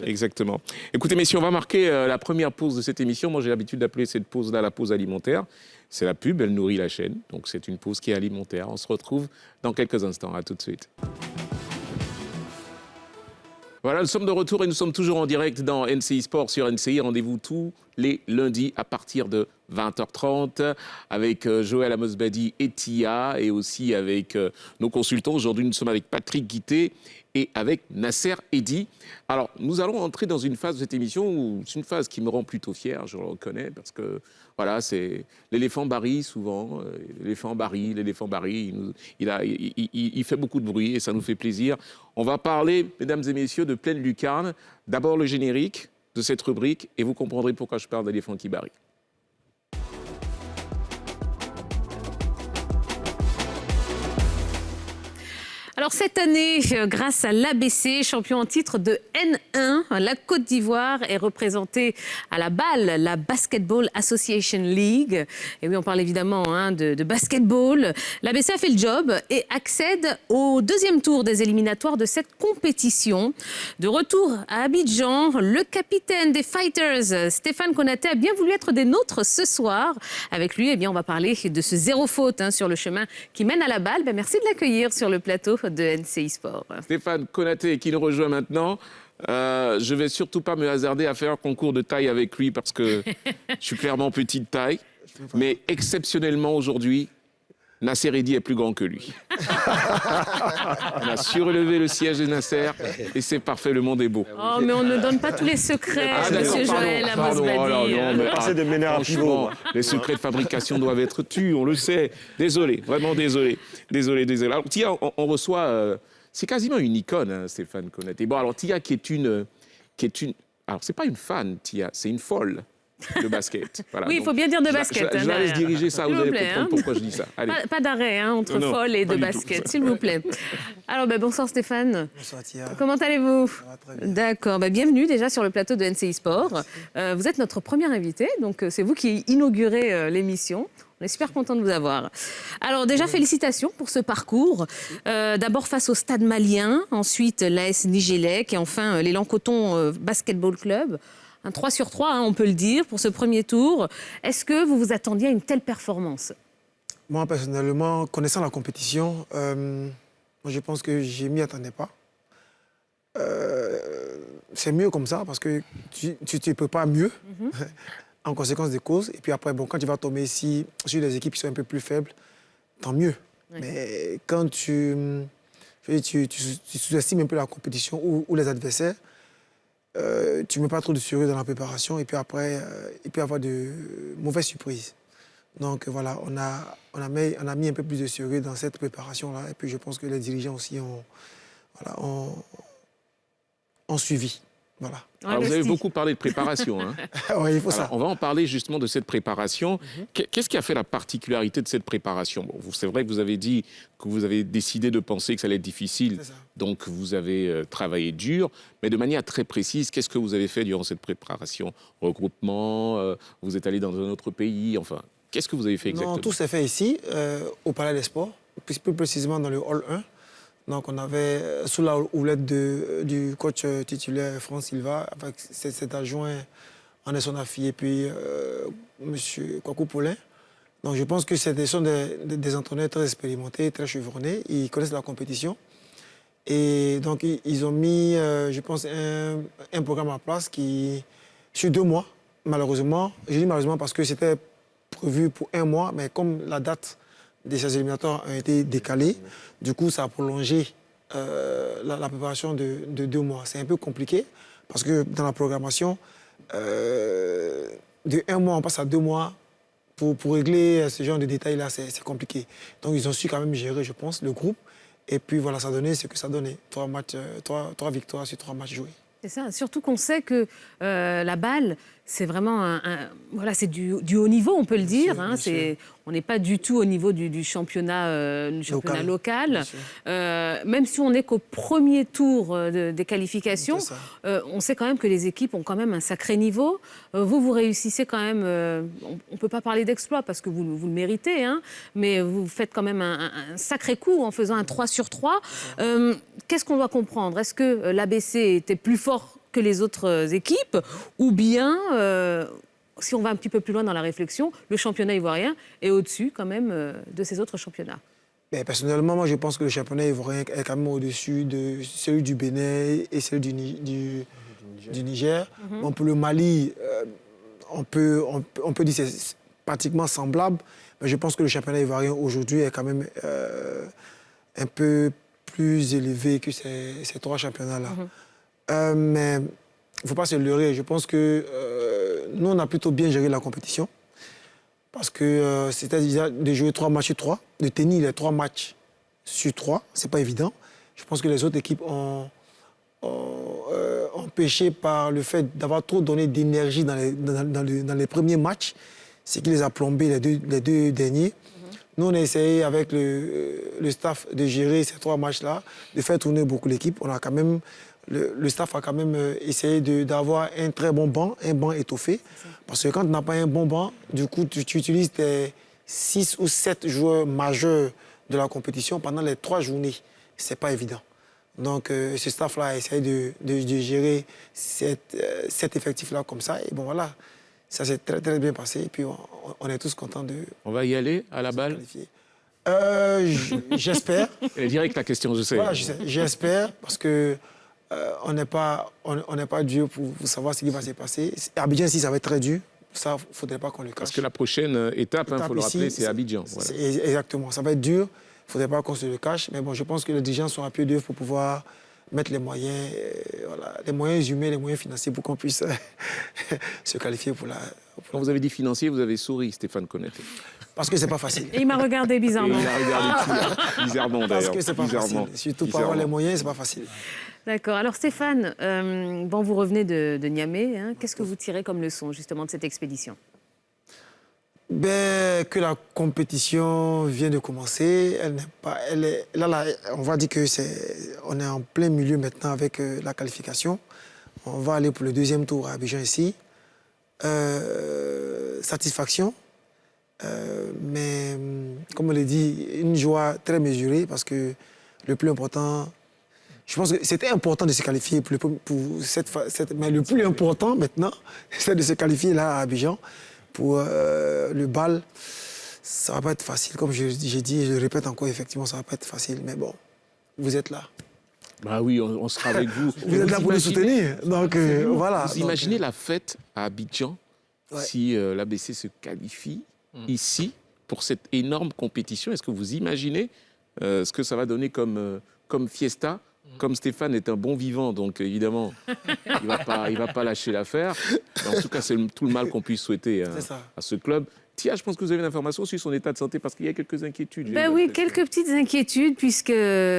Speaker 1: Exactement. Écoutez, messieurs, on va marquer la première pause de cette émission. Moi, j'ai l'habitude d'appeler cette pause-là la pause alimentaire. C'est la pub, elle nourrit la chaîne. Donc, c'est une pause qui est alimentaire. On se retrouve dans quelques instants. À tout de suite. Voilà, nous sommes de retour et nous sommes toujours en direct dans NCI Sport sur NCI. Rendez-vous tous les lundis à partir de 20h30 avec Joël Amos-Badi et Tia et aussi avec nos consultants. Aujourd'hui, nous sommes avec Patrick Guité et avec Nasser Eddy. Alors, nous allons entrer dans une phase de cette émission où c'est une phase qui me rend plutôt fier, je le reconnais, parce que voilà, c'est l'éléphant Barry souvent. L'éléphant Barry, il fait beaucoup de bruit et ça nous fait plaisir. On va parler, mesdames et messieurs, de pleine lucarne. D'abord le générique de cette rubrique et vous comprendrez pourquoi je parle d'éléphant qui barille.
Speaker 2: Alors cette année, grâce à l'ABC, champion en titre de N1, la Côte d'Ivoire est représentée à la BAL, la Basketball Association League. Et oui, on parle évidemment de basketball. L'ABC a fait le job et accède au deuxième tour des éliminatoires de cette compétition. De retour à Abidjan, le capitaine des Fighters, Stéphane Konaté, a bien voulu être des nôtres ce soir. Avec lui, on va parler de ce zéro faute sur le chemin qui mène à la BAL. Merci de l'accueillir sur le plateau de NCI Sport.
Speaker 1: Stéphane Konaté qui nous rejoint maintenant. Je ne vais surtout pas me hasarder à faire un concours de taille avec lui parce que je suis clairement petite taille. Mais exceptionnellement aujourd'hui, Nasser Eddy est plus grand que lui. On a surélevé le siège de Nasser et c'est parfait, le monde est beau.
Speaker 2: Oh, mais on ne donne pas tous les secrets, monsieur Joël Amos-Badi.
Speaker 3: Assez de mener à pivot.
Speaker 1: Les secrets de fabrication doivent être tus, on le sait. Désolé, vraiment désolé. Alors, Tia, on reçoit... c'est quasiment une icône, Stéphane Konaté. Bon, alors, Tia qui est une... Alors, c'est pas une fan, Tia, c'est une folle. de basket. Voilà,
Speaker 2: Oui, il
Speaker 1: donc,
Speaker 2: faut bien dire de basket.
Speaker 1: Je la laisse diriger ça,
Speaker 2: S'il
Speaker 1: vous
Speaker 2: vous
Speaker 1: allez
Speaker 2: plaît,
Speaker 1: comprendre pourquoi je dis ça. Allez.
Speaker 2: Pas d'arrêt hein, entre
Speaker 1: Non,
Speaker 2: folle et
Speaker 1: pas
Speaker 2: de
Speaker 1: du tout.
Speaker 2: basket, s'il vous plaît. Alors, bonsoir Stéphane.
Speaker 10: Bonsoir Tia.
Speaker 2: Comment allez-vous?
Speaker 10: Ça va très bien.
Speaker 2: D'accord, bienvenue déjà sur le plateau de NCI Sport. Vous êtes notre premier invité, donc c'est vous qui inaugurez l'émission. On est super content de vous avoir. Alors déjà, félicitations pour ce parcours. D'abord face au Stade Malien, ensuite l'AS Nigélec et enfin l'Élan Coton Basketball Club. Un 3 sur 3, hein, on peut le dire, pour ce premier tour. Est-ce que vous vous attendiez à une telle performance?
Speaker 10: Moi, personnellement, connaissant la compétition, je pense que je ne m'y attendais pas. C'est mieux comme ça parce que tu ne peux pas mieux, en conséquence des causes. Et puis après, quand tu vas tomber ici sur des équipes qui sont un peu plus faibles, tant mieux. Oui. Mais quand tu sous-estimes un peu la compétition ou les adversaires, tu ne mets pas trop de sérieux dans la préparation et puis après, il peut y avoir de mauvaises surprises. Donc voilà, on a mis un peu plus de sérieux dans cette préparation-là et puis je pense que les dirigeants aussi ont suivi. Voilà.
Speaker 1: Alors, vous avez beaucoup parlé de préparation. Hein.
Speaker 10: Oui, il faut ça.
Speaker 1: On va en parler justement de cette préparation. Qu'est-ce qui a fait la particularité de cette préparation? C'est vrai que vous avez dit que vous avez décidé de penser que ça allait être difficile, donc vous avez travaillé dur, mais de manière très précise, qu'est-ce que vous avez fait durant cette préparation? Regroupement, vous êtes allé dans un autre pays, enfin, qu'est-ce que vous avez fait exactement?
Speaker 10: Non, tout s'est fait ici, au Palais des Sports, plus précisément dans le Hall 1. Donc, on avait, sous la houlette du coach titulaire Franck Silva, avec cet adjoint Anderson Afi et puis M. Kwaku Paulin. Donc, je pense que ce sont des entraîneurs très expérimentés, très chevronnés. Ils connaissent la compétition. Et donc, ils ont mis, je pense, un programme en place qui, sur 2 mois, malheureusement. Je dis malheureusement parce que c'était prévu pour 1 mois, mais comme la date de ces éliminatoires a été décalée, du coup, ça a prolongé la préparation de 2 mois. C'est un peu compliqué parce que dans la programmation, de 1 mois, on passe à 2 mois. Pour régler ce genre de détails-là, c'est compliqué. Donc, ils ont su quand même gérer, je pense, le groupe. Et puis, voilà, ça a donné ce que ça donnait. 3 victoires sur 3 matchs joués.
Speaker 2: C'est ça, surtout qu'on sait que la balle, c'est vraiment voilà, c'est du haut niveau, on peut le dire. Hein, on n'est pas du tout au niveau du championnat, local. Même si on n'est qu'au premier tour des qualifications, on sait quand même que les équipes ont quand même un sacré niveau. Vous réussissez quand même, on ne peut pas parler d'exploit parce que vous le méritez, hein, mais vous faites quand même un sacré coup en faisant un 3 sur 3. Qu'est-ce qu'on doit comprendre? Est-ce que l'ABC était plus fort que les autres équipes, ou bien, si on va un petit peu plus loin dans la réflexion, le championnat ivoirien est au-dessus quand même de ces autres championnats?
Speaker 10: Personnellement, moi je pense que le championnat ivoirien est quand même au-dessus de celui du Bénin et celui du Niger. Bon, pour le Mali, on peut dire que c'est pratiquement semblable, mais je pense que le championnat ivoirien aujourd'hui est quand même un peu plus élevé que ces 3 championnats-là. Mais il ne faut pas se leurrer. Je pense que nous, on a plutôt bien géré la compétition. Parce que c'était déjà de jouer 3 matchs sur 3, de tenir les 3 matchs sur 3, ce n'est pas évident. Je pense que les autres équipes ont pêché par le fait d'avoir trop donné d'énergie dans les premiers matchs, ce qui les a plombés les deux derniers. Nous, on a essayé avec le staff de gérer ces 3 matchs-là, de faire tourner beaucoup l'équipe. On a quand même... Le staff a quand même essayé d'avoir un très bon banc, un banc étoffé. Parce que quand tu n'as pas un bon banc, du coup, tu utilises tes 6 ou 7 joueurs majeurs de la compétition pendant les 3 journées. Ce n'est pas évident. Donc, ce staff-là a essayé de gérer cet effectif-là comme ça. Et bon, voilà, ça s'est très, très bien passé. Et puis, on est tous contents de...
Speaker 1: On va y aller à la balle?
Speaker 10: J'espère.
Speaker 1: Elle est directe la question, je sais.
Speaker 10: Voilà, j'espère, parce que... on n'est pas Dieu pour savoir ce qui va se passer. Abidjan, si ça va être très dur, ça, il ne faudrait pas qu'on le cache.
Speaker 1: Parce que la prochaine étape, il faut le rappeler, c'est Abidjan.
Speaker 10: Voilà. Exactement, ça va être dur, il ne faudrait pas qu'on se le cache. Mais bon, je pense que les dirigeants sont à pied d'œuvre pour pouvoir mettre les moyens humains, les moyens financiers pour qu'on puisse se qualifier pour la...
Speaker 1: Quand vous avez dit financier, vous avez souri, Stéphane Konaté.
Speaker 10: Parce que c'est pas facile.
Speaker 2: Et il m'a regardé
Speaker 1: Et
Speaker 2: bizarrement.
Speaker 1: il a regardé bizarrement
Speaker 10: Parce
Speaker 1: d'ailleurs.
Speaker 10: que c'est pas
Speaker 1: Bizarrement.
Speaker 10: facile. Surtout pour avoir les moyens, c'est pas facile.
Speaker 2: D'accord. Alors Stéphane, bon, vous revenez de Niamey. Hein. Qu'est-ce que vous tirez comme leçon justement de cette expédition?
Speaker 10: Ben, que la compétition vient de commencer. Elle n'est pas, elle est, là, on va dire que on est en plein milieu maintenant avec la qualification. On va aller pour le deuxième tour à Abidjan ici. Satisfaction. Mais, comme on l'a dit, une joie très mesurée parce que le plus important, je pense que c'était important de se qualifier pour cette mais le plus important maintenant, c'est de se qualifier là à Abidjan. Pour le bal, ça va pas être facile. Comme j'ai dit, et je le répète encore, effectivement, ça va pas être facile. Mais bon, vous êtes là.
Speaker 1: Bah oui, on sera avec vous.
Speaker 10: Vous êtes là pour nous soutenir. Donc voilà.
Speaker 1: Vous imaginez la fête à Abidjan si l'ABC se qualifie ici pour cette énorme compétition? Est-ce que vous imaginez ce que ça va donner comme fiesta? Comme Stéphane est un bon vivant, donc évidemment, il va pas lâcher l'affaire. En tout cas, c'est tout le mal qu'on puisse souhaiter à ce club. Tia, je pense que vous avez une information sur son état de santé parce qu'il y a quelques inquiétudes.
Speaker 2: Ben oui, quelques petites inquiétudes, puisque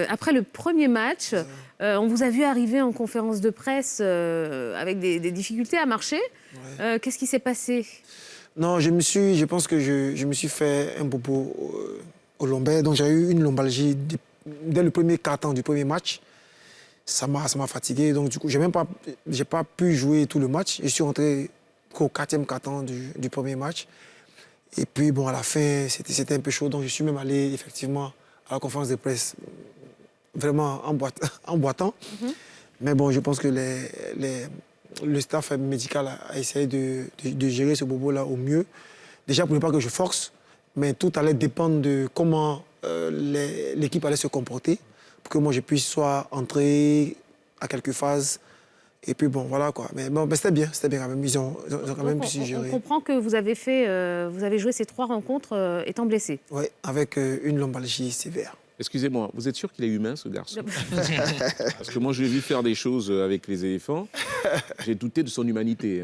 Speaker 2: après le premier match, on vous a vu arriver en conférence de presse avec des difficultés à marcher. Ouais. Qu'est-ce qui s'est passé?
Speaker 10: Non, je pense que je me suis fait un bobo au lombaire. Donc j'ai eu une lombalgie dès le premier quart-temps du premier match. Ça m'a fatigué. Donc du coup, j'ai pas pu jouer tout le match. Je suis rentré qu'au 4e quart-temps du premier match. Et puis, bon, à la fin, c'était un peu chaud. Donc, je suis même allé, effectivement, à la conférence de presse, vraiment en boitant. Mais bon, je pense que le staff médical a essayé de gérer ce bobo-là au mieux. Déjà, pour ne pas que je force, mais tout allait dépendre de comment l'équipe allait se comporter pour que moi, je puisse soit entrer à quelques phases. Et puis bon, voilà quoi. Mais bon, c'était bien quand même. Ils ont quand même pu gérer.
Speaker 2: On comprend que vous avez joué ces 3 rencontres étant blessé.
Speaker 10: Oui, avec une lombalgie sévère.
Speaker 1: Excusez-moi, vous êtes sûr qu'il est humain, ce garçon? Parce que moi, je l'ai vu faire des choses avec les éléphants. J'ai douté de son humanité.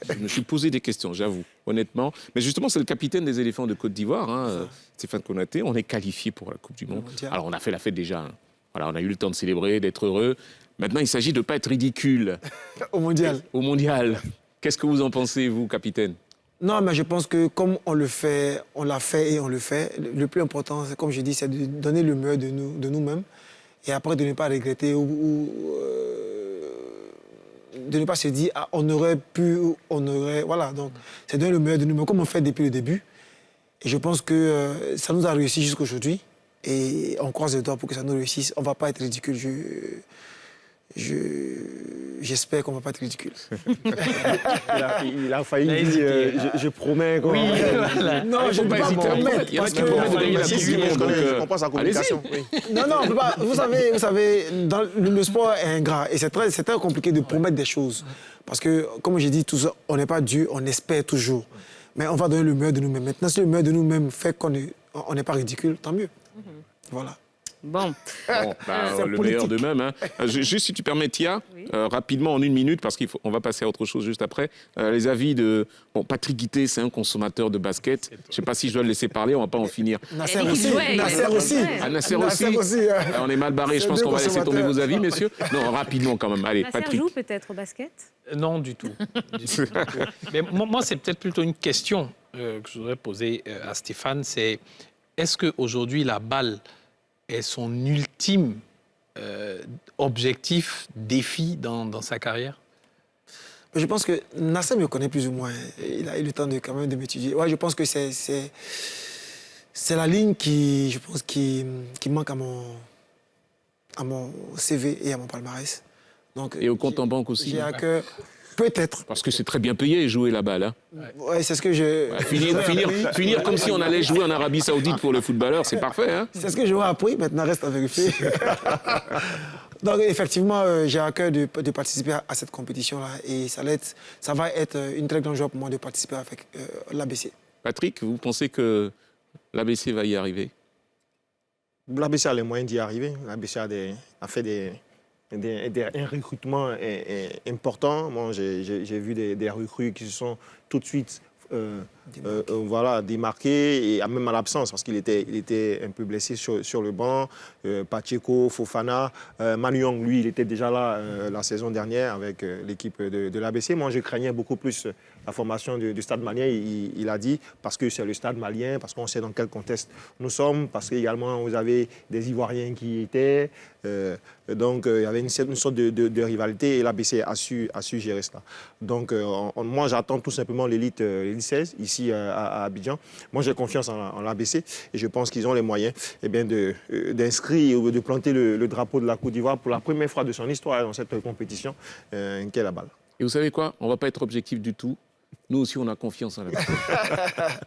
Speaker 1: Je me suis posé des questions, j'avoue, honnêtement. Mais justement, c'est le capitaine des éléphants de Côte d'Ivoire, Stéphane Konaté. On est qualifié pour la Coupe du Monde. Alors, on a fait la fête déjà. Voilà, on a eu le temps de célébrer, d'être heureux. Maintenant, il s'agit de ne pas être ridicule.
Speaker 10: Au mondial.
Speaker 1: Au mondial. Qu'est-ce que vous en pensez, vous, capitaine?
Speaker 10: Non, mais je pense que comme on l'a fait et on le fait, le plus important, c'est, comme je dis, c'est de donner le meilleur de nous-mêmes et après de ne pas regretter ou de ne pas se dire ah, on aurait pu, on aurait... Voilà, donc c'est donner le meilleur de nous-mêmes comme on fait depuis le début. Et je pense que ça nous a réussi jusqu'aujourd'hui et on croise les doigts pour que ça nous réussisse. On ne va pas être ridicule. J'espère qu'on ne va pas être ridicule.
Speaker 3: il a failli dire je promets. Quoi.
Speaker 10: Oui, voilà. Non, je ne peux pas promettre.
Speaker 1: Parce que je
Speaker 3: comprends sa communication.
Speaker 10: Non, on ne peut pas. Vous savez le sport est ingrat et c'est très compliqué de promettre des choses. Parce que, comme j'ai dit, on n'est pas Dieu, on espère toujours. Mais on va donner le meilleur de nous-mêmes. Maintenant, si le meilleur de nous-mêmes fait qu'on n'est pas ridicule, tant mieux. Voilà.
Speaker 2: Bon.
Speaker 1: Le meilleur d'eux-mêmes. Hein. Juste si tu permets, Tia, rapidement, en 1 minute, parce qu'on va passer à autre chose juste après, les avis de... Bon, Patrick Guité, c'est un consommateur de basket. Je ne sais pas si je dois le laisser parler, on ne va pas en finir.
Speaker 10: Nasser aussi.
Speaker 1: Nasser aussi. On est mal barré, je pense qu'on va laisser tomber vos avis, messieurs. Non, rapidement quand même. Allez,
Speaker 2: Nasser
Speaker 1: Patrick.
Speaker 2: joue peut-être au basket?
Speaker 4: Non, du tout. Mais moi, c'est peut-être plutôt une question que je voudrais poser à Stéphane, c'est est-ce qu'aujourd'hui, la balle est son ultime objectif, défi dans sa carrière?
Speaker 10: Je pense que Nasser me connaît plus ou moins. Il a eu le temps quand même de m'étudier. Ouais, je pense que c'est la ligne qui manque à mon CV et à mon palmarès. Donc,
Speaker 1: et au compte en banque aussi.
Speaker 10: J'ai à cœur... Peut-être.
Speaker 1: Parce que c'est très bien payé jouer la balle. Hein.
Speaker 10: Ouais, c'est ce que je...
Speaker 1: Ouais, finir comme si on allait jouer en Arabie Saoudite pour le footballeur, c'est parfait. Hein.
Speaker 10: C'est ce que j'aurais appris, maintenant reste à vérifier. Donc effectivement, j'ai à cœur de participer à cette compétition-là et ça va être une très grande joie pour moi de participer avec l'ABC.
Speaker 1: Patrick, vous pensez que l'ABC va y arriver?
Speaker 3: L'ABC a les moyens d'y arriver. L'ABC a fait un recrutement important. Moi, j'ai vu des recrues qui se sont tout de suite démarqué, et même à l'absence, parce qu'il était un peu blessé sur le banc. Pacheco, Fofana, Manu Young, lui, il était déjà là la saison dernière avec l'équipe de l'ABC. Moi, je craignais beaucoup plus la formation du stade malien, il a dit, parce que c'est le stade malien, parce qu'on sait dans quel contexte nous sommes, parce qu'également, vous avez des Ivoiriens qui y étaient. Donc, il y avait une sorte de rivalité, et l'ABC a su gérer cela. Donc, moi, j'attends tout simplement l'élite 16, ici à Abidjan. Moi, j'ai confiance en l'ABC, et je pense qu'ils ont les moyens d'inscrire ou de planter le drapeau de la Côte d'Ivoire pour la première fois de son histoire dans cette compétition, qu'est la balle.
Speaker 1: Et vous savez quoi? On ne va pas être objectif du tout. Nous aussi, on a confiance en la BC.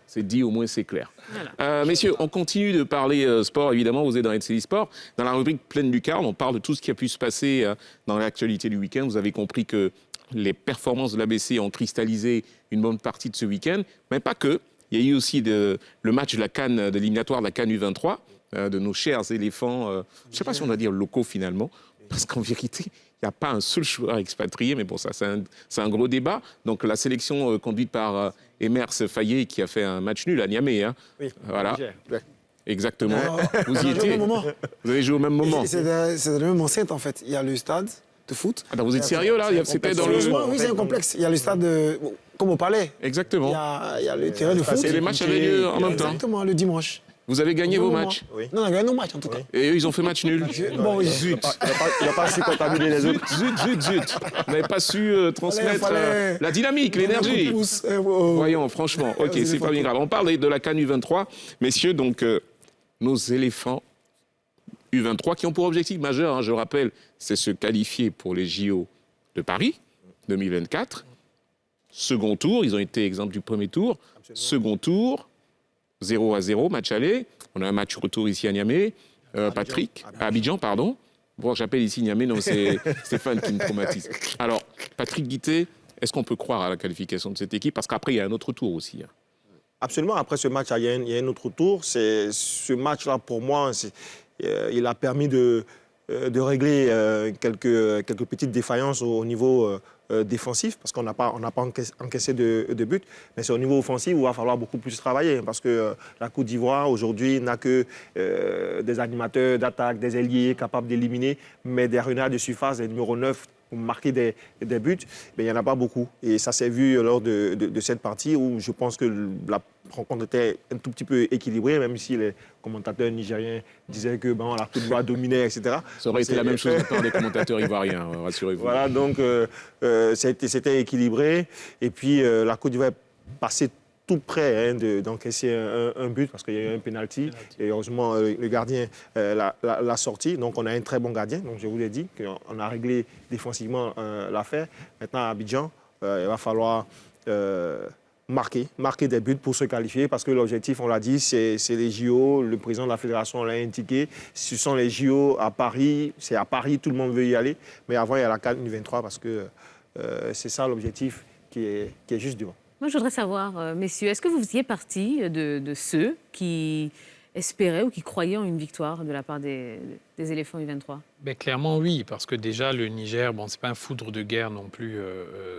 Speaker 1: C'est dit, au moins, c'est clair. Voilà. Messieurs, on continue de parler sport, évidemment. Vous êtes dans NCI Sport. Dans la rubrique Pleine Lucarne, on parle de tout ce qui a pu se passer dans l'actualité du week-end. Vous avez compris que les performances de l'ABC ont cristallisé une bonne partie de ce week-end. Mais pas que. Il y a eu aussi le match de la CAN, de l'éliminatoire de la CAN U23, de nos chers éléphants, je ne sais pas si on va dire locaux finalement, parce qu'en vérité, il n'y a pas un seul joueur expatrié, mais bon, ça, c'est un gros débat. Donc, la sélection conduite par Emers Fayet, qui a fait un match nul à Niamey. Hein.
Speaker 3: Oui,
Speaker 1: voilà.
Speaker 3: Ouais.
Speaker 1: Exactement. Vous y étiez. Vous avez joué au même moment.
Speaker 10: C'est le même enceinte, en fait. Il y a le stade de foot.
Speaker 1: Attends, vous êtes sérieux, là? C'était dans le...
Speaker 10: Oui, c'est un complexe. Il y a le stade comme au Palais.
Speaker 1: Exactement.
Speaker 10: Il y a le terrain de foot.
Speaker 1: Et les matchs avaient lieu en même temps.
Speaker 10: Exactement, le dimanche.
Speaker 1: Vous avez gagné vos matchs?
Speaker 3: Oui.
Speaker 10: Non, on a gagné nos matchs, en tout cas.
Speaker 1: Et eux, ils ont fait match nul.
Speaker 10: Bon,
Speaker 1: zut.
Speaker 3: Il n'a pas su contaminer les autres.
Speaker 1: Zut. Vous n'avez pas su transmettre la dynamique, l'énergie. Voyons, franchement. OK, c'est pas bien grave. On parle de la CAN U23. Messieurs, donc, nos éléphants U23 qui ont pour objectif majeur, hein, je rappelle, c'est se qualifier pour les JO de Paris 2024. Second tour, ils ont été exemple du premier tour. Absolument. Second tour, 0-0, match aller. On a un match retour ici à Niamey. Patrick, à Abidjan, pardon. Bon, j'appelle ici Niamey, non, c'est Stéphane qui me traumatise. Alors, Patrick Guité, est-ce qu'on peut croire à la qualification de cette équipe? Parce qu'après, il y a un autre tour aussi. Hein.
Speaker 3: Absolument. Après ce match, il y a un autre tour. Ce match-là, pour moi, il a permis de régler quelques petites défaillances au niveau défensif, parce qu'on n'a pas encaissé de but. Mais c'est au niveau offensif où il va falloir beaucoup plus travailler, parce que la Côte d'Ivoire, aujourd'hui, n'a que des animateurs d'attaque, des ailiers capables d'éliminer, mais des renards de surface, des numéros 9, pour marquer des buts, mais il n'y en a pas beaucoup. Et ça s'est vu lors de cette partie où je pense que la rencontre était un tout petit peu équilibrée, même si les commentateurs nigériens disaient que la Côte d'Ivoire dominait, etc.
Speaker 1: Ça aurait été la même chose de la part des commentateurs ivoiriens, rassurez-vous.
Speaker 3: Voilà, donc c'était équilibré. Et puis la Côte d'Ivoire est passée tout près d'encaisser un but, parce qu'il y a eu un penalty. Et heureusement, le gardien l'a sorti. Donc, on a un très bon gardien. Donc, je vous l'ai dit qu'on a réglé défensivement l'affaire. Maintenant, à Abidjan, il va falloir marquer des buts pour se qualifier, parce que l'objectif, on l'a dit, c'est les JO. Le président de la fédération l'a indiqué. Ce sont les JO à Paris. C'est à Paris, tout le monde veut y aller. Mais avant, il y a la CAN U23, parce que c'est ça l'objectif qui est juste devant.
Speaker 2: Moi, je voudrais savoir, messieurs, est-ce que vous faisiez partie de ceux qui espéraient ou qui croyaient en une victoire de la part des éléphants U23?
Speaker 4: Ben, clairement, oui, parce que déjà, le Niger, ce n'est pas un foudre de guerre non plus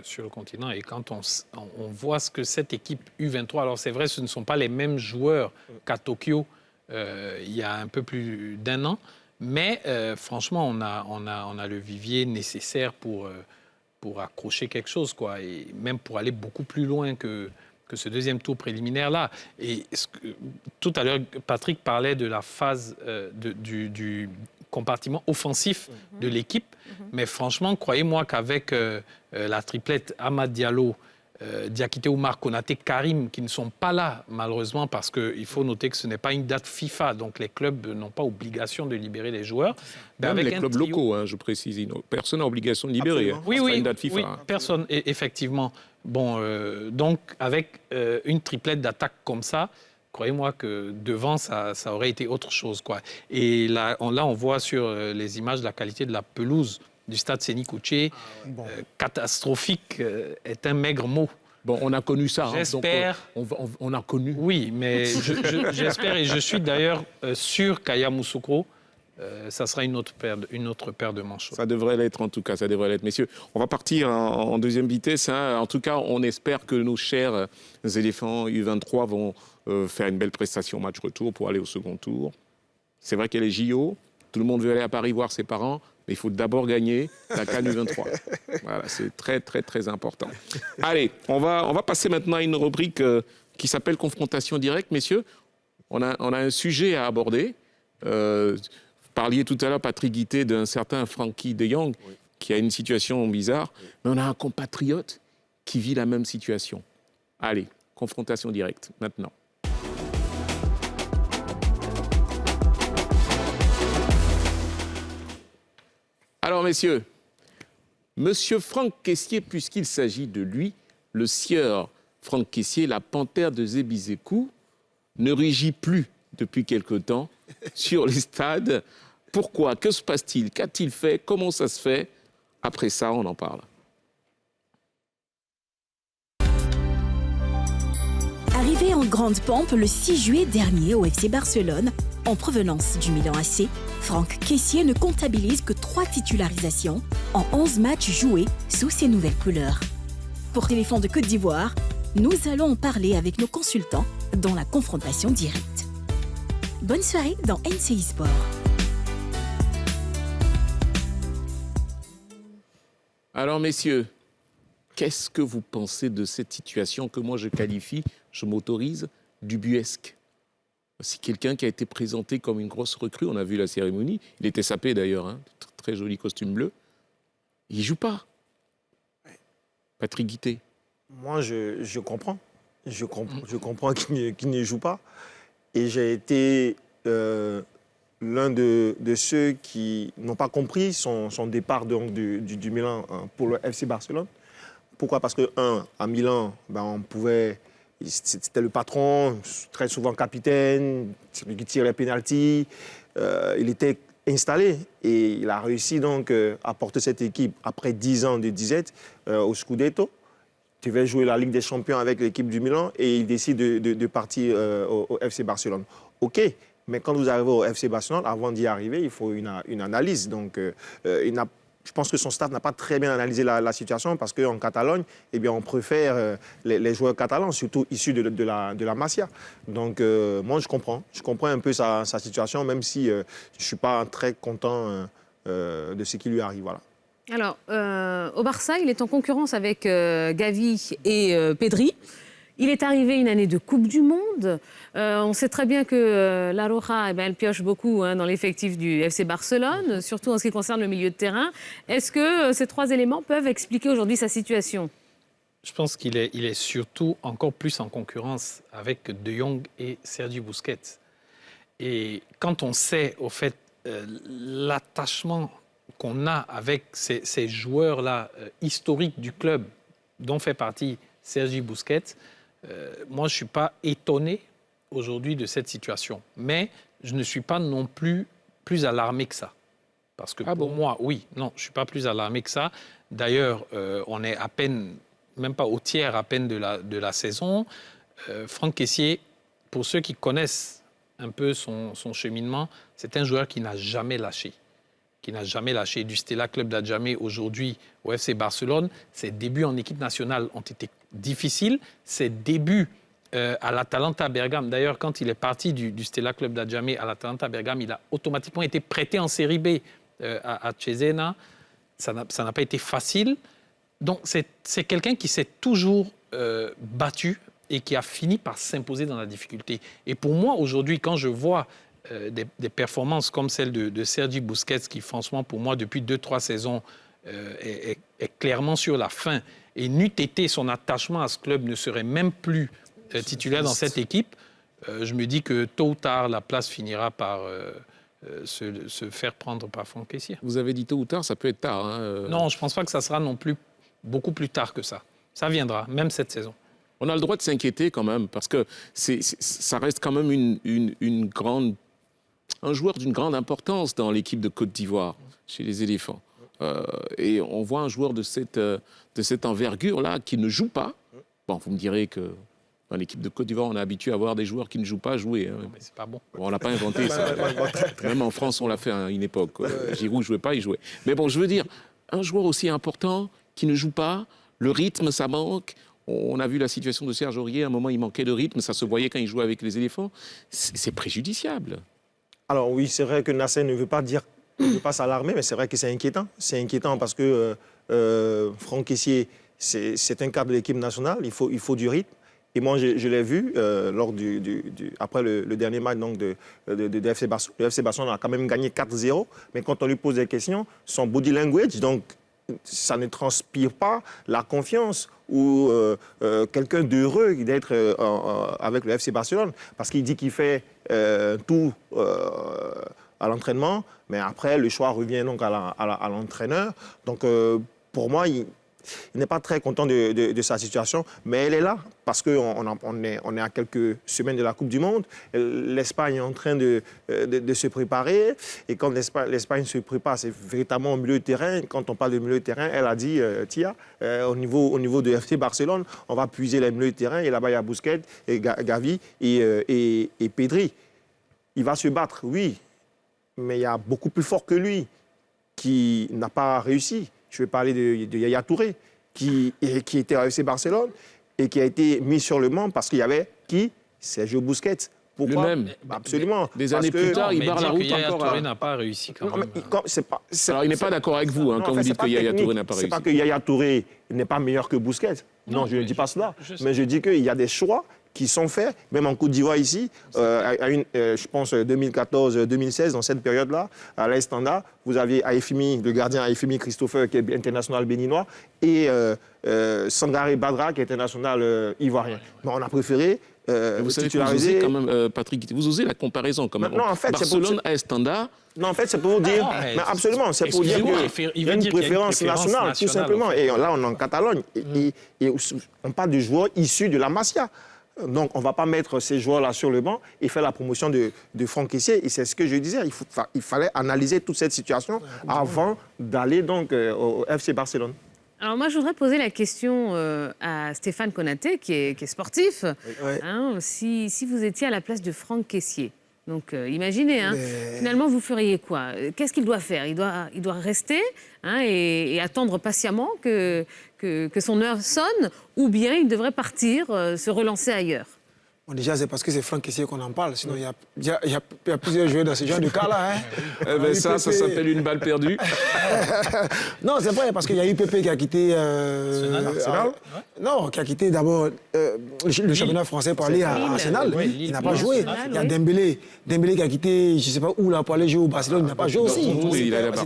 Speaker 4: sur le continent. Et quand on voit ce que cette équipe U23, alors c'est vrai, ce ne sont pas les mêmes joueurs qu'à Tokyo il y a un peu plus d'un an, mais franchement, on a le vivier nécessaire pour accrocher quelque chose, quoi, et même pour aller beaucoup plus loin que ce deuxième tour préliminaire-là. Et tout à l'heure, Patrick parlait de la phase du compartiment offensif de l'équipe, mais franchement, croyez-moi qu'avec la triplette Amad Diallo, Diakité Oumar Konaté, Karim, qui ne sont pas là, malheureusement, parce qu'il faut noter que ce n'est pas une date FIFA, donc les clubs n'ont pas obligation de libérer les joueurs.
Speaker 1: Même avec les clubs locaux, hein, je précise, personne n'a obligation de libérer. Hein.
Speaker 4: Oui,
Speaker 1: pas une date FIFA,
Speaker 4: oui, personne, effectivement. Bon, donc, avec une triplette d'attaque comme ça, croyez-moi que devant, ça aurait été autre chose, quoi. Et là, on voit sur les images la qualité de la pelouse du stade Séni Kouché, catastrophique est un maigre mot.
Speaker 1: Bon, on a connu ça.
Speaker 4: J'espère.
Speaker 1: Hein, donc, on a connu.
Speaker 4: Oui, mais j'espère, et je suis d'ailleurs sûr qu'Aya Moussokro ça sera une autre paire de manches.
Speaker 1: Ça devrait l'être en tout cas, ça devrait l'être. Messieurs, on va partir en deuxième vitesse. Hein. En tout cas, on espère que nos chers éléphants U23 vont faire une belle prestation match retour pour aller au second tour. C'est vrai qu'il y a les JO, tout le monde veut aller à Paris voir ses parents, mais il faut d'abord gagner la CAN U23. Voilà, c'est très, très, très important. Allez, on va passer maintenant à une rubrique qui s'appelle Confrontation directe. Messieurs, on a un sujet à aborder. Vous parliez tout à l'heure, Patrick Guité, d'un certain Frankie de Jong, qui a une situation bizarre. Mais on a un compatriote qui vit la même situation. Allez, confrontation directe, maintenant. Alors, messieurs, monsieur Franck Kessié, puisqu'il s'agit de lui, le sieur Franck Kessié, la panthère de Zébizékou, ne rugit plus depuis quelque temps sur les stades. Pourquoi? Que se passe-t-il? Qu'a-t-il fait? Comment ça se fait? Après ça, on en parle.
Speaker 5: Arrivé en grande pompe le 6 juillet dernier au FC Barcelone, en provenance du Milan AC, Franck Kessié ne comptabilise que 3 titularisations en 11 matchs joués sous ses nouvelles couleurs. Pour Téléphone de Côte d'Ivoire, nous allons en parler avec nos consultants dans la confrontation directe. Bonne soirée dans NCI Sport.
Speaker 1: Alors, messieurs, qu'est-ce que vous pensez de cette situation que moi je qualifie, je m'autorise, d'ubuesque? C'est quelqu'un qui a été présenté comme une grosse recrue. On a vu la cérémonie. Il était sapé d'ailleurs, hein, très joli costume bleu. Il ne joue pas. Patrick Guité.
Speaker 3: Moi, je comprends. Je comprends qu'il ne joue pas. Et j'ai été l'un de ceux qui n'ont pas compris son départ donc, du Milan pour le FC Barcelone. Pourquoi? Parce que, à Milan, on pouvait... C'était le patron, très souvent capitaine, celui qui tire les pénaltys. Il était installé et il a réussi donc à porter cette équipe après 10 ans de disette au Scudetto. Il devait jouer la Ligue des Champions avec l'équipe du Milan et il décide de partir au FC Barcelone. OK, mais quand vous arrivez au FC Barcelone, avant d'y arriver, il faut une analyse. Donc, je pense que son staff n'a pas très bien analysé la situation parce qu'en Catalogne, eh bien, on préfère les joueurs catalans, surtout issus de la Masia. Donc, moi, je comprends un peu sa situation, même si je ne suis pas très content de ce qui lui arrive. Voilà.
Speaker 2: Alors, au Barça, il est en concurrence avec Gavi et Pedri. Il est arrivé une année de Coupe du Monde. On sait très bien que La Roja, elle pioche beaucoup dans l'effectif du FC Barcelone, surtout en ce qui concerne le milieu de terrain. Est-ce que ces 3 éléments peuvent expliquer aujourd'hui sa situation?
Speaker 4: Je pense qu'il est surtout encore plus en concurrence avec De Jong et Sergi Busquets. Et quand on sait, au fait, l'attachement qu'on a avec ces joueurs-là historiques du club, dont fait partie Sergi Busquets, moi, je ne suis pas étonné aujourd'hui de cette situation. Mais je ne suis pas non plus alarmé que ça. Parce que pour moi, oui, non, je ne suis pas plus alarmé que ça. D'ailleurs, on est à peine, même pas au tiers à peine de la saison. Franck Kessié, pour ceux qui connaissent un peu son cheminement, c'est un joueur qui n'a jamais lâché. Du Stella Club d'Adjamé aujourd'hui au FC Barcelone. Ses débuts en équipe nationale ont été difficiles. Ses débuts à l'Atalanta Bergame, d'ailleurs, quand il est parti du Stella Club d'Adjamé à l'Atalanta Bergame, il a automatiquement été prêté en Série B à Cesena. Ça n'a pas été facile. Donc, c'est quelqu'un qui s'est toujours battu et qui a fini par s'imposer dans la difficulté. Et pour moi, aujourd'hui, quand je vois des performances comme celle de Sergi Busquets, qui franchement pour moi depuis 2-3 saisons est clairement sur la fin, et n'eût été son attachement à ce club ne serait même plus titulaire dans cette équipe, je me dis que tôt ou tard la place finira par se faire prendre par Franck Kessié.
Speaker 1: Vous avez dit tôt ou tard, ça peut être tard. Hein.
Speaker 4: Non, je ne pense pas que ça sera non plus beaucoup plus tard que ça. Ça viendra, même cette saison.
Speaker 1: On a le droit de s'inquiéter quand même, parce que ça reste quand même un joueur d'une grande importance dans l'équipe de Côte d'Ivoire, chez les éléphants. Et on voit un joueur de cette envergure-là qui ne joue pas. Bon, vous me direz que Dans l'équipe de Côte d'Ivoire, on est habitué à voir des joueurs qui ne jouent pas jouer. Hein.
Speaker 4: Non, mais c'est pas bon.
Speaker 1: Bon, on l'a pas inventé, ça. Même en France, on l'a fait à une époque. Giroud ne jouait pas, il jouait. Mais bon, je veux dire, un joueur aussi important qui ne joue pas, le rythme, ça manque. On a vu la situation de Serge Aurier, à un moment, il manquait de rythme, ça se voyait quand il jouait avec les éléphants. C'est préjudiciable. Alors
Speaker 3: oui, c'est vrai que Nasser ne veut pas s'alarmer, mais c'est vrai que c'est inquiétant. C'est inquiétant parce que Franck Kessié, c'est un cadre de l'équipe nationale, il faut du rythme. Et moi, je l'ai vu lors après le dernier match donc, de FC Barcelone. Le FC Barcelone a quand même gagné 4-0, mais quand on lui pose des questions, son body language, donc, ça ne transpire pas la confiance ou quelqu'un d'heureux d'être avec le FC Barcelone, parce qu'il dit qu'il fait tout à l'entraînement, mais après, le choix revient donc à l'entraîneur. Donc, pour moi, il n'est pas très content de sa situation, mais elle est là, parce qu'on est à quelques semaines de la Coupe du Monde. L'Espagne est en train de se préparer, et quand l'Espagne se prépare, c'est véritablement au milieu de terrain. Quand on parle de milieu de terrain, elle a dit, Tia, au niveau de FC Barcelone, on va puiser les milieux de terrain, et là-bas, il y a Busquets, et Gavi et Pedri. Il va se battre, oui, mais il y a beaucoup plus fort que lui qui n'a pas réussi. Je vais parler de Yaya Touré, qui était à FC Barcelone et qui a été mis sur le banc parce qu'il y avait qui? Sergio Busquets. Pourquoi?
Speaker 1: Lui-même.
Speaker 3: Absolument.
Speaker 1: Des années plus tard, il barre la route
Speaker 4: Yaya
Speaker 1: encore.
Speaker 4: Touré n'a pas réussi quand même.
Speaker 1: Alors, il n'est pas d'accord avec vous quand vous dites que Yaya Touré n'a pas réussi.
Speaker 3: C'est pas que Yaya Touré n'est pas meilleur que Busquets. Non, je ne dis pas cela. Mais je dis qu'il y a des choix qui sont faits, même en Côte d'Ivoire ici, je pense 2014-2016, dans cette période-là, à l'Estanda, vous aviez Aefimi, le gardien Aefimi Christopher, qui est international béninois, et Sangaré Badra, qui est international ivoirien. Mais on a préféré
Speaker 1: vous savez que vous osez quand même, Patrick, vous osez la comparaison quand même.
Speaker 3: Non, en fait,
Speaker 1: Barcelone à Estanda.
Speaker 3: Non, en fait, c'est pour vous dire, mais absolument, c'est pour dire qu'il y a une préférence nationale, tout simplement. Et là, on est en Catalogne, et on parle de joueurs issus de la Masia. Donc, on ne va pas mettre ces joueurs-là sur le banc et faire la promotion de Franck Kessié. Et c'est ce que je disais, il fallait analyser toute cette situation avant d'aller donc au FC Barcelone.
Speaker 2: Alors moi, je voudrais poser la question à Stéphane Konaté, qui est sportif.
Speaker 10: Oui.
Speaker 2: Hein, si vous étiez à la place de Franck Kessié, donc imaginez, finalement, vous feriez quoi? Qu'est-ce qu'il doit faire? Il doit rester et attendre patiemment que son heure sonne, ou bien il devrait partir, se relancer ailleurs?
Speaker 10: Bon, déjà, c'est parce que c'est Franck Kessié qu'on en parle. Sinon, il y a plusieurs joueurs dans ce genre de cas-là.
Speaker 1: Ça s'appelle une balle perdue.
Speaker 10: Non, c'est vrai, parce qu'il y a eu Pépé qui a quitté...
Speaker 4: Arsenal.
Speaker 10: Non, qui a quitté d'abord le championnat français pour aller à Arsenal.
Speaker 4: Oui,
Speaker 10: Il n'a pas joué. Il y a
Speaker 2: oui.
Speaker 10: Dembélé qui a quitté, je ne sais pas où, là, pour aller jouer au Barcelone. Il n'a pas joué aussi.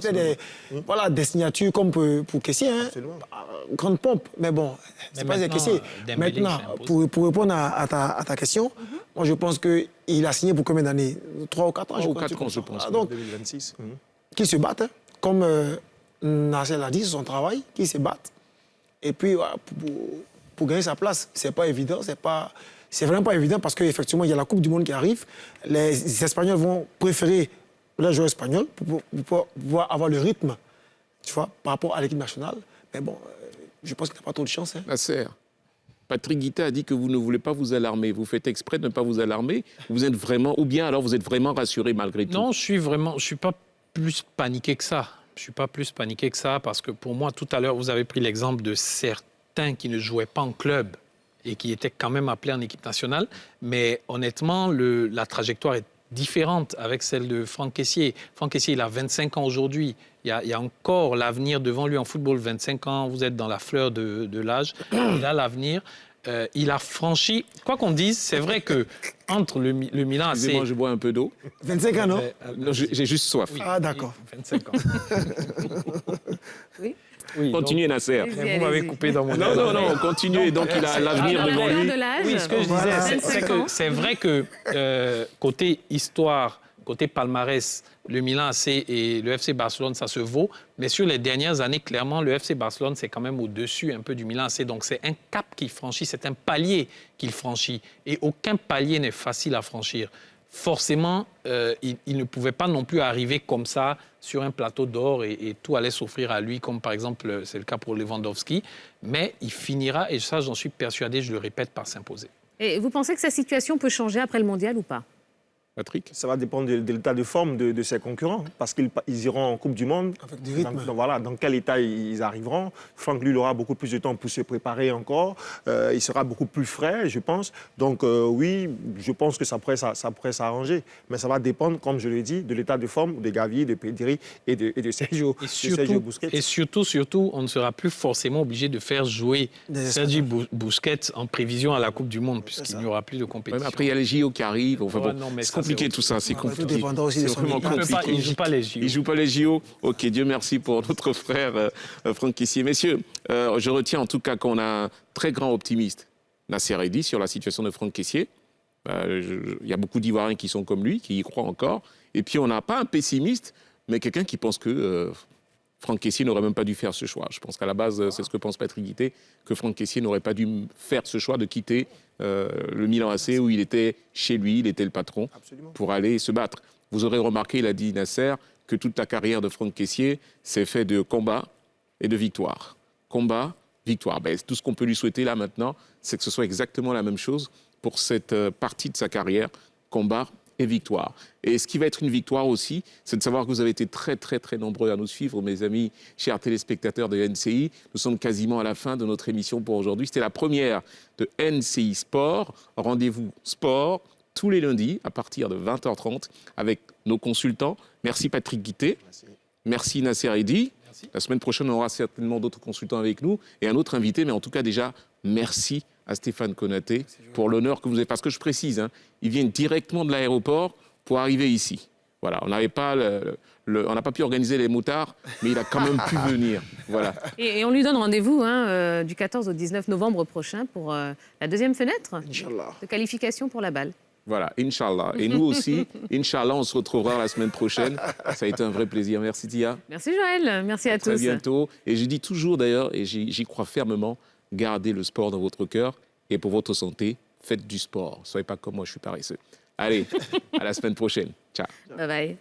Speaker 1: C'était
Speaker 10: des signatures comme pour Kessié. Grande pompe. Mais bon, c'est pas Kessié. Maintenant, pour répondre à ta question, moi, je pense qu'il a signé pour combien d'années? 3 ou 4 ans,
Speaker 1: 3 ou 4 ans, je pense.
Speaker 10: Donc,
Speaker 3: 2026.
Speaker 10: qu'ils se battent, comme Nasser l'a dit, c'est son travail, qu'ils se battent. Et puis, voilà, pour gagner sa place, c'est pas évident, c'est vraiment pas évident parce qu'effectivement, il y a la Coupe du Monde qui arrive. Les Espagnols vont préférer les joueurs espagnols pour pouvoir avoir le rythme, tu vois, par rapport à l'équipe nationale. Mais bon, je pense qu'il n'a pas trop de chance.
Speaker 1: Nasser, Patrick Guita a dit que vous ne voulez pas vous alarmer. Vous faites exprès de ne pas vous alarmer. Vous êtes vraiment, ou bien alors vous êtes vraiment rassuré malgré tout?
Speaker 4: Non, je suis pas plus paniqué que ça. Je suis pas plus paniqué que ça parce que pour moi, tout à l'heure, vous avez pris l'exemple de certains qui ne jouaient pas en club et qui étaient quand même appelés en équipe nationale. Mais honnêtement, la trajectoire est différente avec celle de Franck Kessié. Franck Kessié, il a 25 ans aujourd'hui. Il y a encore l'avenir devant lui en football. 25 ans, vous êtes dans la fleur de l'âge. Il a l'avenir. Il a franchi... Quoi qu'on dise, c'est vrai que entre le Milan AC...
Speaker 1: Excusez-moi, je bois un peu d'eau.
Speaker 10: 25 ans, non?
Speaker 1: Non, j'ai juste soif.
Speaker 4: Oui,
Speaker 10: Ah, d'accord.
Speaker 4: 25 ans.
Speaker 2: Oui.
Speaker 4: Oui,
Speaker 1: Continuez, Nasser.
Speaker 4: Vous m'avez coupé dans mon...
Speaker 1: Non, continuez. Donc, il a l'avenir
Speaker 2: Dans la
Speaker 1: devant
Speaker 2: fleur
Speaker 1: lui.
Speaker 2: de l'âge.
Speaker 4: Oui, ce que je disais, c'est
Speaker 2: 25
Speaker 4: que
Speaker 2: ans.
Speaker 4: c'est vrai que côté histoire, côté palmarès, le Milan AC et le FC Barcelone, ça se vaut. Mais sur les dernières années, clairement, le FC Barcelone, c'est quand même au-dessus un peu du Milan AC. Donc, c'est un cap qu'il franchit, c'est un palier qu'il franchit. Et aucun palier n'est facile à franchir. Forcément, il ne pouvait pas non plus arriver comme ça sur un plateau d'or et tout allait s'offrir à lui, comme par exemple, c'est le cas pour Lewandowski. Mais il finira, et ça, j'en suis persuadé, je le répète, par s'imposer.
Speaker 2: Et vous pensez que sa situation peut changer après le mondial ou pas?
Speaker 1: Patrick?
Speaker 3: Ça va dépendre de l'état de forme de ses concurrents, parce qu'ils iront en Coupe du Monde.
Speaker 10: Avec du rythme.
Speaker 3: Voilà, dans quel état ils arriveront. Franck, lui, il aura beaucoup plus de temps pour se préparer encore. Il sera beaucoup plus frais, je pense. Donc oui, je pense que ça pourrait s'arranger. Mais ça va dépendre, comme je l'ai dit, de l'état de forme de Gavi, de Pedri et de Sergio Busquets.
Speaker 4: Et surtout, on ne sera plus forcément obligé de faire jouer Sergio Busquets en prévision à la Coupe du Monde, puisqu'il n'y aura plus de compétition.
Speaker 1: Ouais, après, il y a les JO qui arrivent. Enfin, bon,
Speaker 4: non, mais
Speaker 1: c'est compliqué tout ça, c'est compliqué.
Speaker 10: Tout dépendra aussi de
Speaker 1: C'est
Speaker 10: son
Speaker 1: vraiment
Speaker 10: état.
Speaker 1: compliqué.
Speaker 4: Il ne joue pas les JO.
Speaker 1: Il joue pas les JO. Ok, Dieu merci pour notre frère Franck Kessié. Messieurs, je retiens en tout cas qu'on a un très grand optimiste, Nasser Eddi, sur la situation de Franck Kessié. Il y a beaucoup d'Ivoiriens qui sont comme lui, qui y croient encore. Et puis on n'a pas un pessimiste, mais quelqu'un qui pense que Franck Kessié n'aurait même pas dû faire ce choix. Je pense qu'à la base, c'est ce que pense Patrick Guité, que Franck Kessié n'aurait pas dû faire ce choix de quitter le Milan AC, où il était chez lui, il était le patron, pour aller se battre. Vous aurez remarqué, il a dit Nasser, que toute la carrière de Franck Kessié s'est faite de combat et de victoire. Combat, victoire. Ben, tout ce qu'on peut lui souhaiter là maintenant, c'est que ce soit exactement la même chose pour cette partie de sa carrière, combat et victoire. Et ce qui va être une victoire aussi, c'est de savoir que vous avez été très, très, très nombreux à nous suivre, mes amis, chers téléspectateurs de NCI. Nous sommes quasiment à la fin de notre émission pour aujourd'hui. C'était la première de NCI Sport. Rendez-vous sport tous les lundis à partir de 20h30 avec nos consultants. Merci Patrick Guité. Merci Nasser Eddi. La semaine prochaine, on aura certainement d'autres consultants avec nous et un autre invité. Mais en tout cas, déjà, merci à Stéphane Konaté pour l'honneur que vous avez. Parce que je précise, hein, ils viennent directement de l'aéroport pour arriver ici. Voilà, on n'avait pas on n'a pas pu organiser les motards, mais il a quand même pu venir. Voilà.
Speaker 2: Et on lui donne rendez-vous du 14 au 19 novembre prochain pour la deuxième fenêtre de qualification pour la balle.
Speaker 1: Voilà, Inch'Allah. Et nous aussi, Inch'Allah, on se retrouvera la semaine prochaine. Ça a été un vrai plaisir. Merci Tia.
Speaker 2: Merci Joël, merci à tous.
Speaker 1: Très bientôt. Et je dis toujours d'ailleurs, et j'y crois fermement, gardez le sport dans votre cœur et pour votre santé, faites du sport. Soyez pas comme moi, je suis paresseux. Allez, à la semaine prochaine. Ciao.
Speaker 2: Bye bye.